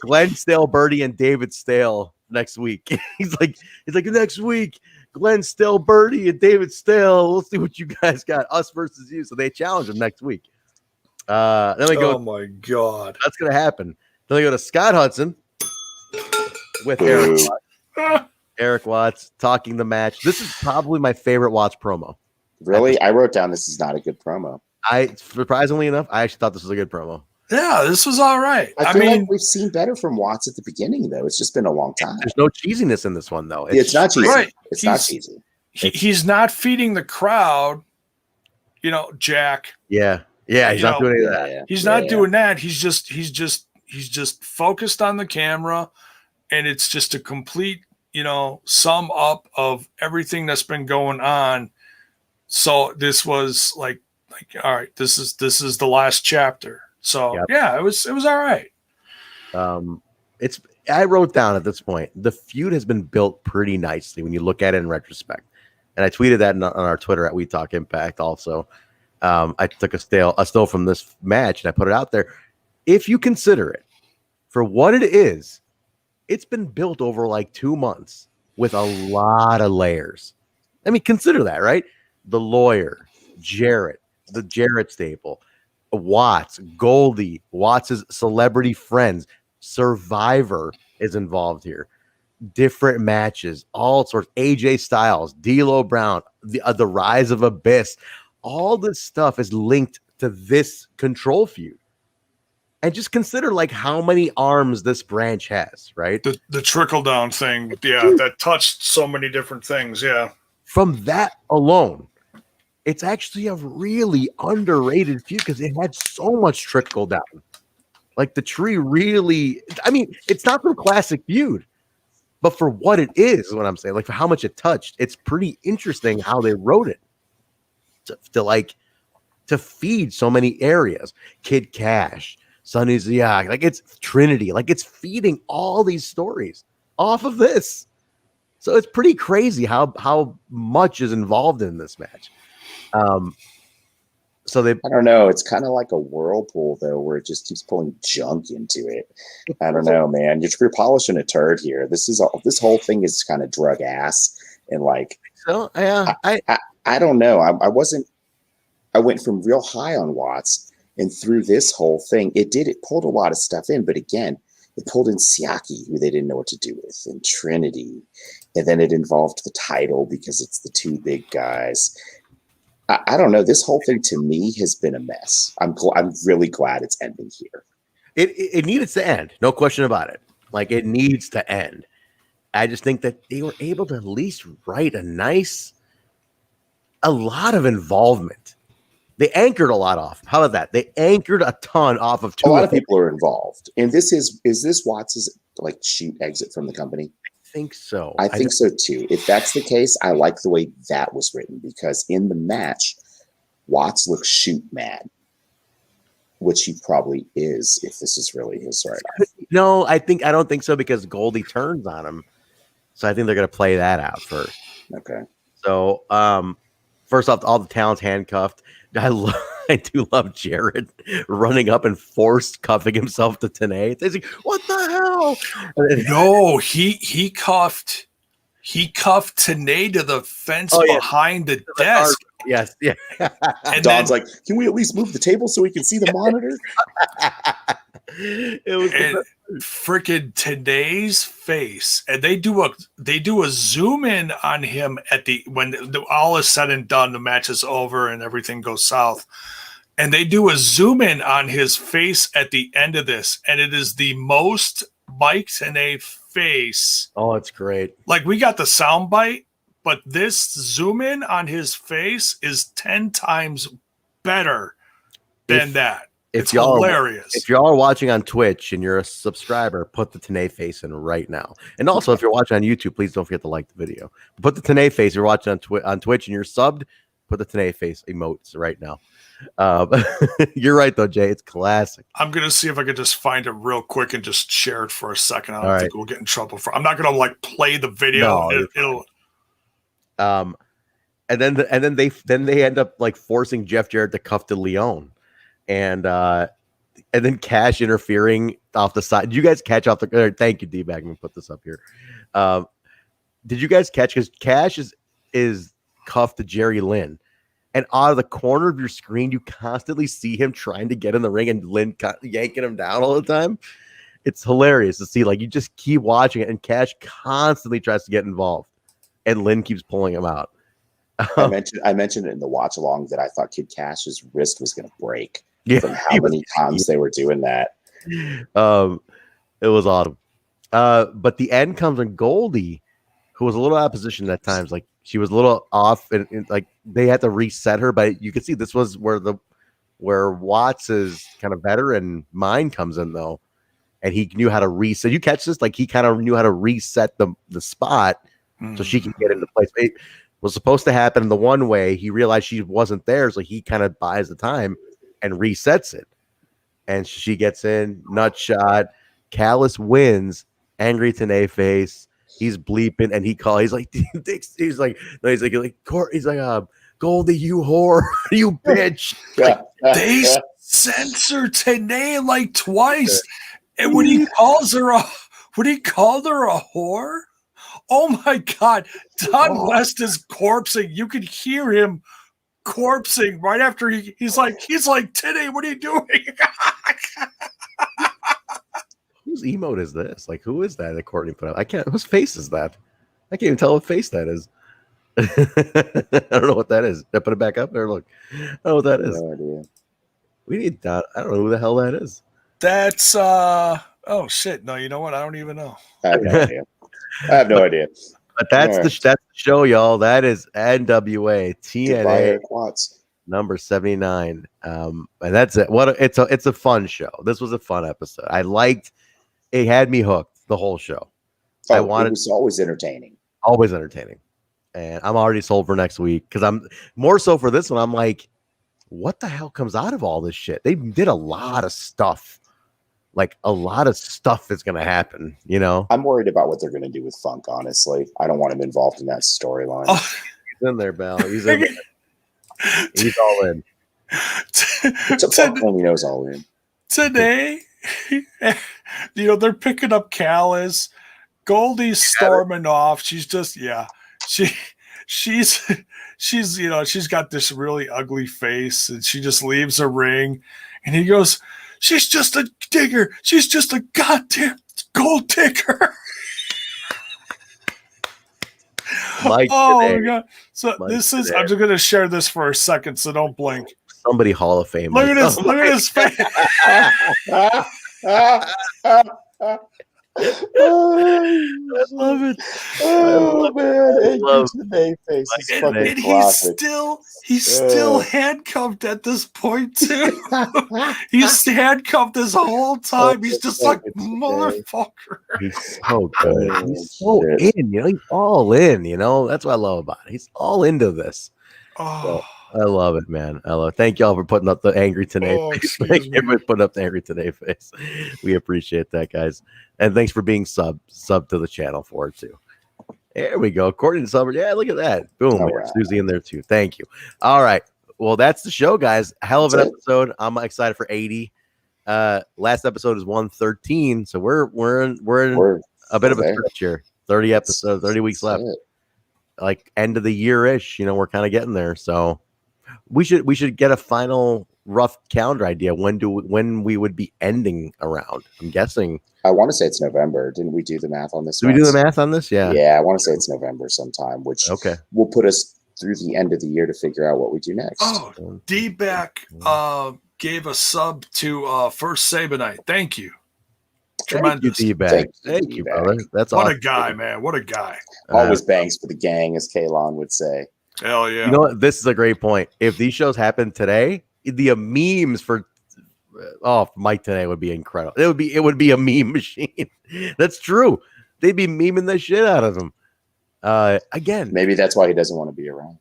S1: Glenn Stale Birdie and David Stale next week. He's like next week, Glenn Stale Birdie and David Stale. We'll see what you guys got. Us versus you. So they challenge him next week. Then we go.
S2: Oh my god,
S1: that's gonna happen. Then we go to Scott Hudson with Erik Watts. Erik Watts talking the match. This is probably my favorite Watts promo.
S3: Really? I wrote down this is not a good promo.
S1: Surprisingly enough, I actually thought this was a good promo.
S2: Yeah, this was all right.
S3: I mean, like we've seen better from Watts at the beginning, though. It's just been a long time.
S1: There's no cheesiness in this one, though.
S3: It's not cheesy.
S2: Right.
S3: It's not cheesy.
S2: He's not feeding the crowd, Jack.
S1: Yeah. He's not doing any of that.
S2: He's not doing that. He's just focused on the camera, and it's just a complete, sum up of everything that's been going on. So this was like, all right, this is the last chapter. So it was all right.
S1: I wrote down at this point, the feud has been built pretty nicely when you look at it in retrospect. And I tweeted that on our Twitter at We Talk Impact also. I took a still from this match and I put it out there. If you consider it for what it is, it's been built over like 2 months with a lot of layers. I mean, consider that, right? The lawyer, Jarrett, the Jarrett staple, Watts, Goldie, Watts' celebrity friends, Survivor is involved here. Different matches, all sorts. AJ Styles, D'Lo Brown, the rise of Abyss. All this stuff is linked to this Control feud. And just consider like how many arms this branch has, right?
S2: The trickle down thing, that touched so many different things. Yeah.
S1: From that alone, it's actually a really underrated feud because it had so much trickle down. Like the tree really, I mean, it's not the classic feud, but for what it is what I'm saying, like for how much it touched, it's pretty interesting how they wrote it to like to feed so many areas. Kid Cash, Sonny Ziak, like it's Trinity, like it's feeding all these stories off of this. So it's pretty crazy how much is involved in this match. So I
S3: don't know. It's kind of like a whirlpool, though, where it just keeps pulling junk into it. I don't know, man. You're polishing a turd here. This whole thing is kind of drug ass, and like,
S1: so yeah,
S3: I don't know. I went from real high on Watts, and through this whole thing, it pulled a lot of stuff in, but again, it pulled in Siaki, who they didn't know what to do with, and Trinity, and then it involved the title because it's the two big guys. I don't know. This whole thing to me has been a mess. I'm really glad it's ending here.
S1: It needed to end, no question about it. Like it needs to end. I just think that they were able to at least write a lot of involvement. They anchored a lot off. How about that? They anchored a ton off of two.
S3: A lot of people are involved. And is this Watts' like shoot exit from the company?
S1: I think so.
S3: I think so too. If that's the case, I like the way that was written because in the match, Watts looks shoot mad, which he probably is if this is really his right off.
S1: No, I don't think so because Goldie turns on him. So I think they're gonna play that out first.
S3: Okay. So
S1: first off, all the talent's handcuffed. I do love Jared running up and forced cuffing himself to TNA. It's like, what the hell?
S2: No, he cuffed TNA to the fence behind the desk.
S1: Yes, yeah.
S3: And Don's like, can we at least move the table so we can see the monitor?
S2: It was freaking TNA's face, and they do a zoom in on him when all is said and done, the match is over and everything goes south, and they do a zoom in on his face at the end of this, and it is the most Mike TNA face.
S1: Oh, it's great.
S2: Like we got the sound bite, but this zoom in on his face is 10 times better than that. It's hilarious.
S1: If y'all are watching on Twitch and you're a subscriber, put the TNA face in right now. And also, if you're watching on YouTube, please don't forget to like the video. Put the TNA face. If you're watching on Twitch and you're subbed, put the TNA face emotes right now. You're right, though, Jay. It's classic.
S2: I'm going to see if I can just find it real quick and just share it for a second. I don't think we'll get in trouble for. I'm not going to like play the video.
S1: No, and then they end up like forcing Jeff Jarrett to cuff to Leon. And then Cash interfering off the side. Did you guys catch off the? Thank you, D-Bag. I'm gonna put this up here. Did you guys catch? Because Cash is cuffed to Jerry Lynn, and out of the corner of your screen, you constantly see him trying to get in the ring, and Lynn yanking him down all the time. It's hilarious to see. Like you just keep watching it, and Cash constantly tries to get involved, and Lynn keeps pulling him out.
S3: I mentioned it in the watch along that I thought Kid Cash's wrist was going to break.
S1: Yeah,
S3: from how many times they were doing that.
S1: It was awesome. But the end comes when Goldie, who was a little out of position at times, like she was a little off, and like they had to reset her. But you could see this was where Watts's kind of veteran mind comes in though, and he knew how to reset. You catch this? Like he kind of knew how to reset the spot so she can get into place. It was supposed to happen in the one way. He realized she wasn't there, so he kind of buys the time and resets it, and she gets in, nut shot. Kallus wins, angry TNA face. He's bleeping, and he's like, Goldie, you whore, you bitch.
S2: They censor TNA like twice, and when he called her a whore, oh my God, Don West is corpsing. You could hear him corpsing right after he's like TNA, what are you doing?
S1: Whose emote is this? Like, who is that Courtney put up? Whose face is that? I can't even tell what face that is. I don't know what that is. Did I put it back up there? Look, I don't know what that is.
S3: No idea.
S1: We need that. I don't know who the hell that is.
S2: That's oh shit. No, you know what? I don't even know.
S3: I have no idea.
S1: But that's the show, y'all. That is NWA-TNA
S3: Erik Watts.
S1: number 79. And that's it. It's a fun show. This was a fun episode. I liked it. Had me hooked the whole show.
S3: It was always entertaining.
S1: Always entertaining. And I'm already sold for next week because I'm more so for this one. I'm like, what the hell comes out of all this shit? They did a lot of stuff. Like a lot of stuff is going to happen, you know?
S3: I'm worried about what they're going to do with Funk, honestly. I don't want him involved in that storyline.
S1: Oh, he's in there, Bell. He's in there. He's all in.
S3: Funk only knows all in.
S2: Today, they're picking up Kallus. Goldie's storming off. She's just, she's got this really ugly face, and she just leaves a ring, and he goes, she's just a digger. She's just a goddamn gold digger.
S1: Mike
S2: my God. So Mike this is, I'm just going to share this for a second, so don't blink.
S1: Somebody Hall of Fame.
S2: Look at this. Look at his face.
S1: I love it.
S3: Oh man, today face is fucking classic.
S2: He's still handcuffed at this point too. He's handcuffed this whole time. He's just like motherfucker.
S1: He's so good. He's so in. He's all in. That's what I love about it. He's all into this.
S2: Oh.
S1: So, I love it, man. I love it. Thank y'all for putting up the angry today face. Thank you for putting up the angry today face. We appreciate that, guys. And thanks for being sub to the channel for it too. There we go. Courtney and Silver. Yeah, look at that. Boom. Right. Susie in there too. Thank you. All right. Well, that's the show, guys. Hell of an episode. I'm excited for 80. Last episode is 113. So we're in a bit of a stretch here. 30 episodes, 30 weeks left. Like end of the year-ish. We're kind of getting there. So we should get a final rough calendar idea when we would be ending around. I'm guessing.
S3: I want to say it's November. Didn't we do the math on this?
S1: Did we do the math on this? Yeah.
S3: Yeah, I want to say it's November sometime, which will put us through the end of the year to figure out what we do next.
S2: Oh, D-Back gave a sub to First Sabinite. Thank you. Tremendous.
S1: Thank you, D-Back. Thank you, brother. That's awesome.
S2: What a guy, man. What a guy.
S3: Always bangs for the gang, as Kalon would say.
S2: Hell yeah.
S1: You know what? This is a great point. If these shows happen today, the memes for Mike today would be incredible. It would be a meme machine. That's true. They'd be memeing the shit out of him. Again,
S3: maybe that's why he doesn't want to be around.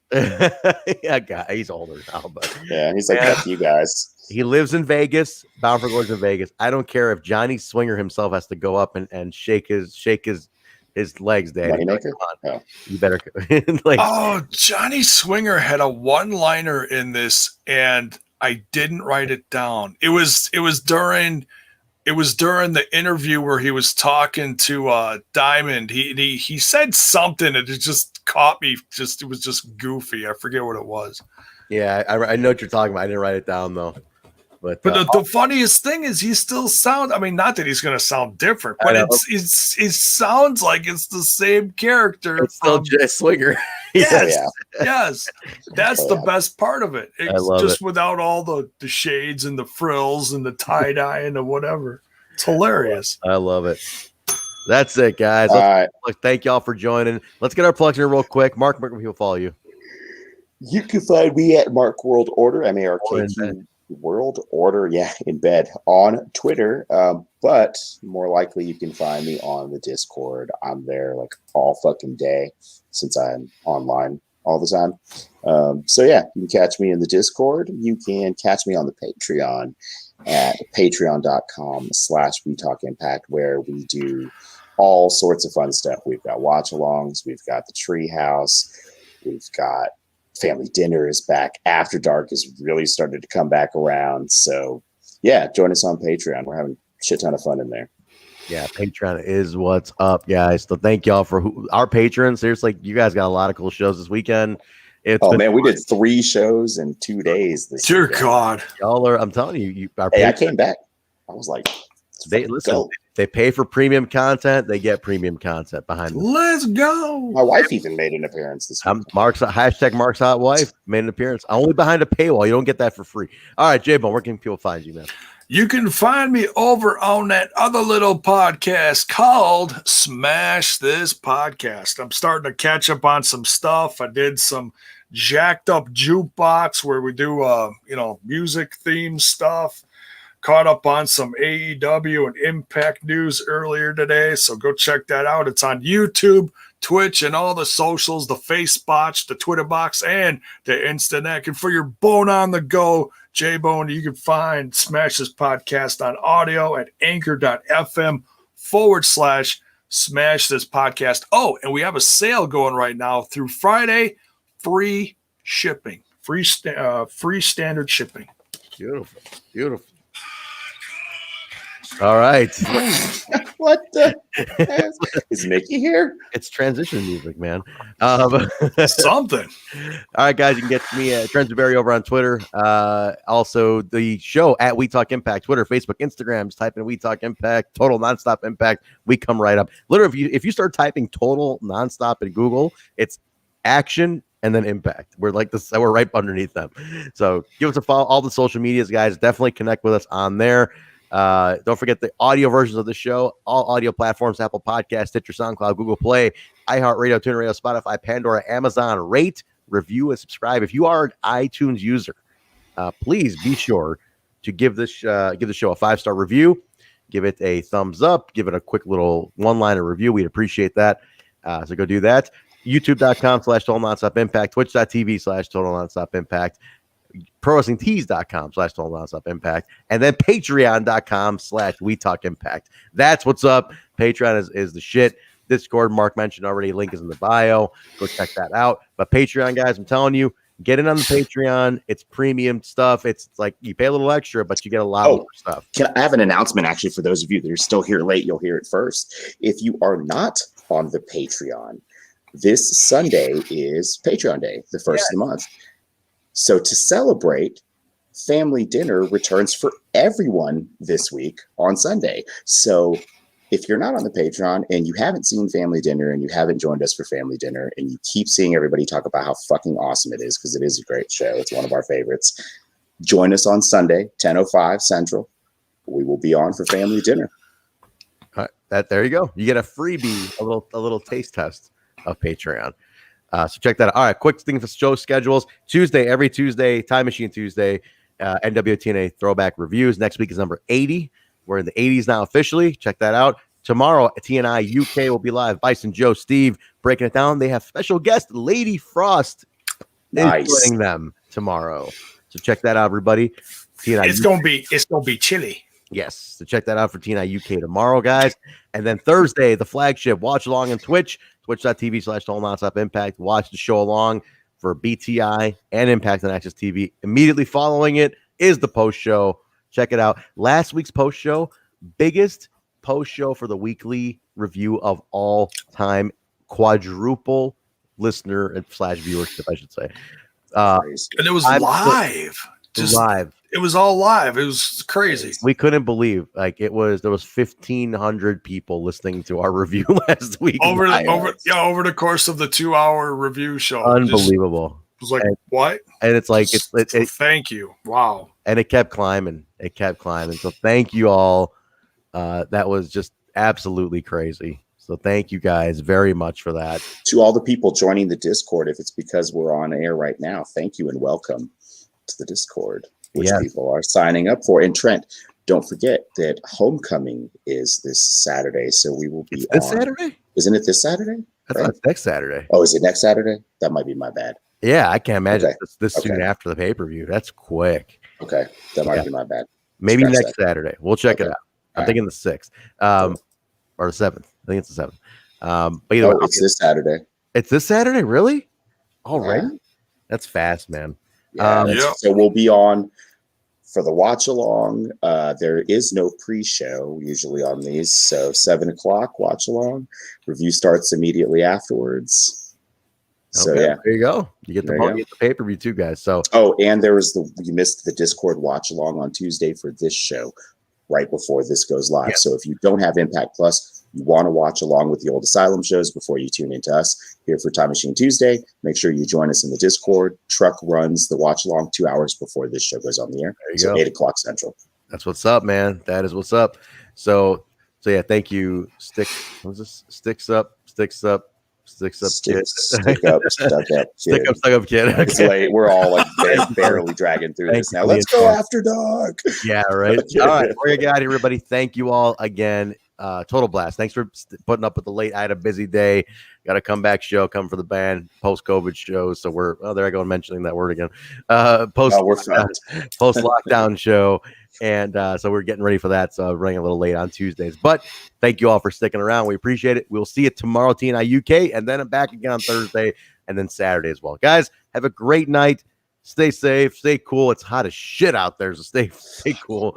S1: He's older now, but
S3: yeah, he's like that to you guys.
S1: He lives in Vegas, bound for glory in Vegas. I don't care if Johnny Swinger himself has to go up and shake his legs, Daddy. You better.
S2: Johnny Swinger had a one-liner in this, and I didn't write it down. It was during the interview where he was talking to Diamond. He said something and it just caught me. It was just goofy. I forget what it was.
S1: Yeah, I know what you're talking about. I didn't write it down though. But
S2: the funniest thing is he still sounds. I mean, not that he's going to sound different, but it sounds like it's the same character.
S1: It's still Jay Swinger.
S2: Yes, yes. That's the best part of it. It's
S1: I love
S2: just
S1: it.
S2: Without all the shades and the frills and the tie dye and the whatever. It's hilarious.
S1: I love it. That's it, guys. Thank y'all for joining. Let's get our plugs here real quick. Mark, where can people follow you?
S3: You can find me at Mark World Order, MARKQ World Order, in bed on Twitter. But more likely you can find me on the Discord. I'm there like all fucking day since I'm online all the time. You can catch me in the Discord. You can catch me on the Patreon at patreon.com/WeTalkImpact, where we do all sorts of fun stuff. We've got watch-alongs. We've got the Treehouse. We've got Family Dinner is back. After Dark is really started to come back around. So, join us on Patreon. We're having a shit ton of fun in there.
S1: Yeah, Patreon is what's up, guys. So thank y'all for our patrons. Seriously, you guys got a lot of cool shows this weekend. We
S3: did 3 shows in 2 days this
S2: Dear
S3: weekend.
S2: God.
S1: Y'all are, I'm telling you,
S3: I came back. I was like,
S1: they pay for premium content, they get premium content behind them.
S2: Let's go.
S3: My wife even made an appearance this week.
S1: Mark's hot wife made an appearance. Only behind a paywall. You don't get that for free. All right, J-Bone, where can people find you, man?
S2: You can find me over on that other little podcast called Smash This Podcast. I'm starting to catch up on some stuff. I did some jacked up jukebox where we do music theme stuff. Caught up on some AEW and Impact news earlier today, so go check that out. It's on YouTube, Twitch and all the socials, the Facebox, the Twitter box, and the Instanet. And for your bone on the go, J-Bone, you can find Smash This Podcast on audio at anchor.fm/Smash This Podcast. Oh, and we have a sale going right now through Friday. Free shipping, free standard shipping.
S1: Beautiful, beautiful. All right.
S3: What the is Mickey here?
S1: It's transition music, man.
S2: Something.
S1: All right, guys, you can get me at Trent Zuberry over on Twitter. Also, the show at We Talk Impact, Twitter, Facebook, Instagram. Just type in We Talk Impact, Total Nonstop Impact. We come right up. Literally, if you start typing Total Nonstop in Google, it's action and then impact. We're like this. We're right underneath them. So give us a follow. All the social medias, guys. Definitely connect with us on there. Don't forget the audio versions of the show, all audio platforms, Apple Podcasts, Stitcher, SoundCloud, Google Play, iHeartRadio, TuneIn Radio, Spotify, Pandora, Amazon. Rate, review, and subscribe. If you are an iTunes user, please be sure to give the show a 5-star review. Give it a thumbs up. Give it a quick little one-liner review. We'd appreciate that. So go do that. YouTube.com/Total Nonstop Impact, Twitch.tv/Total Nonstop Impact, ProWrestlingTees.com/Total Nonstop Impact, and then Patreon.com/We Talk Impact. That's what's up. Patreon is the shit. Discord, Mark mentioned already. Link is in the bio. Go check that out. But Patreon, guys, I'm telling you, get in on the Patreon. It's premium stuff. It's like you pay a little extra, but you get a lot more stuff.
S3: I have an announcement actually for those of you that are still here late. You'll hear it first. If you are not on the Patreon, this Sunday is Patreon Day, the first of the month. So to celebrate, family dinner returns for everyone this week on Sunday. So if you're not on the Patreon and you haven't seen family dinner and you haven't joined us for family dinner and you keep seeing everybody talk about how fucking awesome it is, because it is a great show. It's one of our favorites. Join us on Sunday, 10:05 Central. We will be on for family dinner.
S1: There you go. You get a freebie, a little taste test of Patreon. So check that out. All right, quick thing for show schedules. Every Tuesday, Time Machine Tuesday, NWA-TNA Throwback Reviews. Next week is number 80. We're in the 80s now officially. Check that out. Tomorrow, TNI UK will be live. Bison Joe, Steve, breaking it down. They have special guest, Lady Frost.
S3: Nice.
S1: Joining them tomorrow. So check that out, everybody. TNI
S2: It's gonna be chilly.
S1: Yes. So check that out for TNI UK tomorrow, guys. And then Thursday, the flagship watch along on Twitch, twitch.tv/Total Nonstop Impact. Watch the show along for BTI and Impact on Access TV. Immediately following it is the post show. Check it out. Last week's post show, biggest post show for the weekly review of all time. Quadruple listener and / viewership, I should say.
S2: And it was live.
S1: Live.
S2: It was all live. It was crazy.
S1: We couldn't believe there was 1,500 people listening to our review last week
S2: over the course of the 2-hour review show.
S1: Unbelievable.
S2: It was like, what?
S1: And it's like it
S2: thank you. Wow.
S1: And it kept climbing. So thank you all. That was just absolutely crazy. So thank you guys very much for that.
S3: To all the people joining the Discord, if it's because we're on air right now, thank you and welcome to the Discord, which people are signing up for. And Trent, don't forget that Homecoming is this Saturday, so we will be
S1: this Saturday?
S3: Isn't it this Saturday?
S1: I thought it's next Saturday.
S3: Oh, is it next Saturday? That might be my bad.
S1: Yeah, I can't imagine this soon after the pay-per-view. That's quick.
S3: Okay, that might be my bad.
S1: Maybe next Saturday. We'll check it out. I'm thinking the 6th or the 7th. I think it's the 7th. But either way,
S3: it's this Saturday.
S1: It's this Saturday, really? Already? Yeah. That's fast, man.
S3: So we'll be on for the watch along. There is no pre-show usually on these, so 7:00 watch along. Review starts immediately afterwards. So there
S1: you go. You get the pay-per-view too, guys. So
S3: and there was you missed the Discord watch along on Tuesday for this show right before this goes live. So if you don't have Impact Plus, you want to watch along with the old Asylum shows before you tune into us here for Time Machine Tuesday, make sure you join us in the Discord. Truck runs the watch along 2 hours before this show goes on the air. So 8:00 Central.
S1: That's what's up, man. That is what's up. So yeah, thank you. Sticks up, kid. Stick up, kid. Okay.
S3: It's late. We're all like barely dragging through this now. Let's go after dark.
S1: Yeah, right. All right, we're gonna get out of here, everybody. Thank you all again. total blast. Thanks for putting up with the late. I had a busy day. Got a comeback show coming for the band, post-COVID shows. So there I go mentioning that word again. Post lockdown show. And so we're getting ready for that. So running a little late on Tuesdays. But thank you all for sticking around. We appreciate it. We'll see you tomorrow, TNI UK, and then I'm back again on Thursday and then Saturday as well. Guys, have a great night. Stay safe. Stay cool. It's hot as shit out there, so stay cool.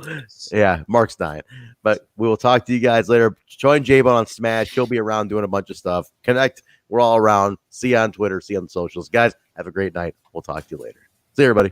S1: Yeah, Mark's dying. But we will talk to you guys later. Join J-Bone on Smash. She'll be around doing a bunch of stuff. Connect. We're all around. See you on Twitter. See you on the socials. Guys, have a great night. We'll talk to you later. See you, everybody.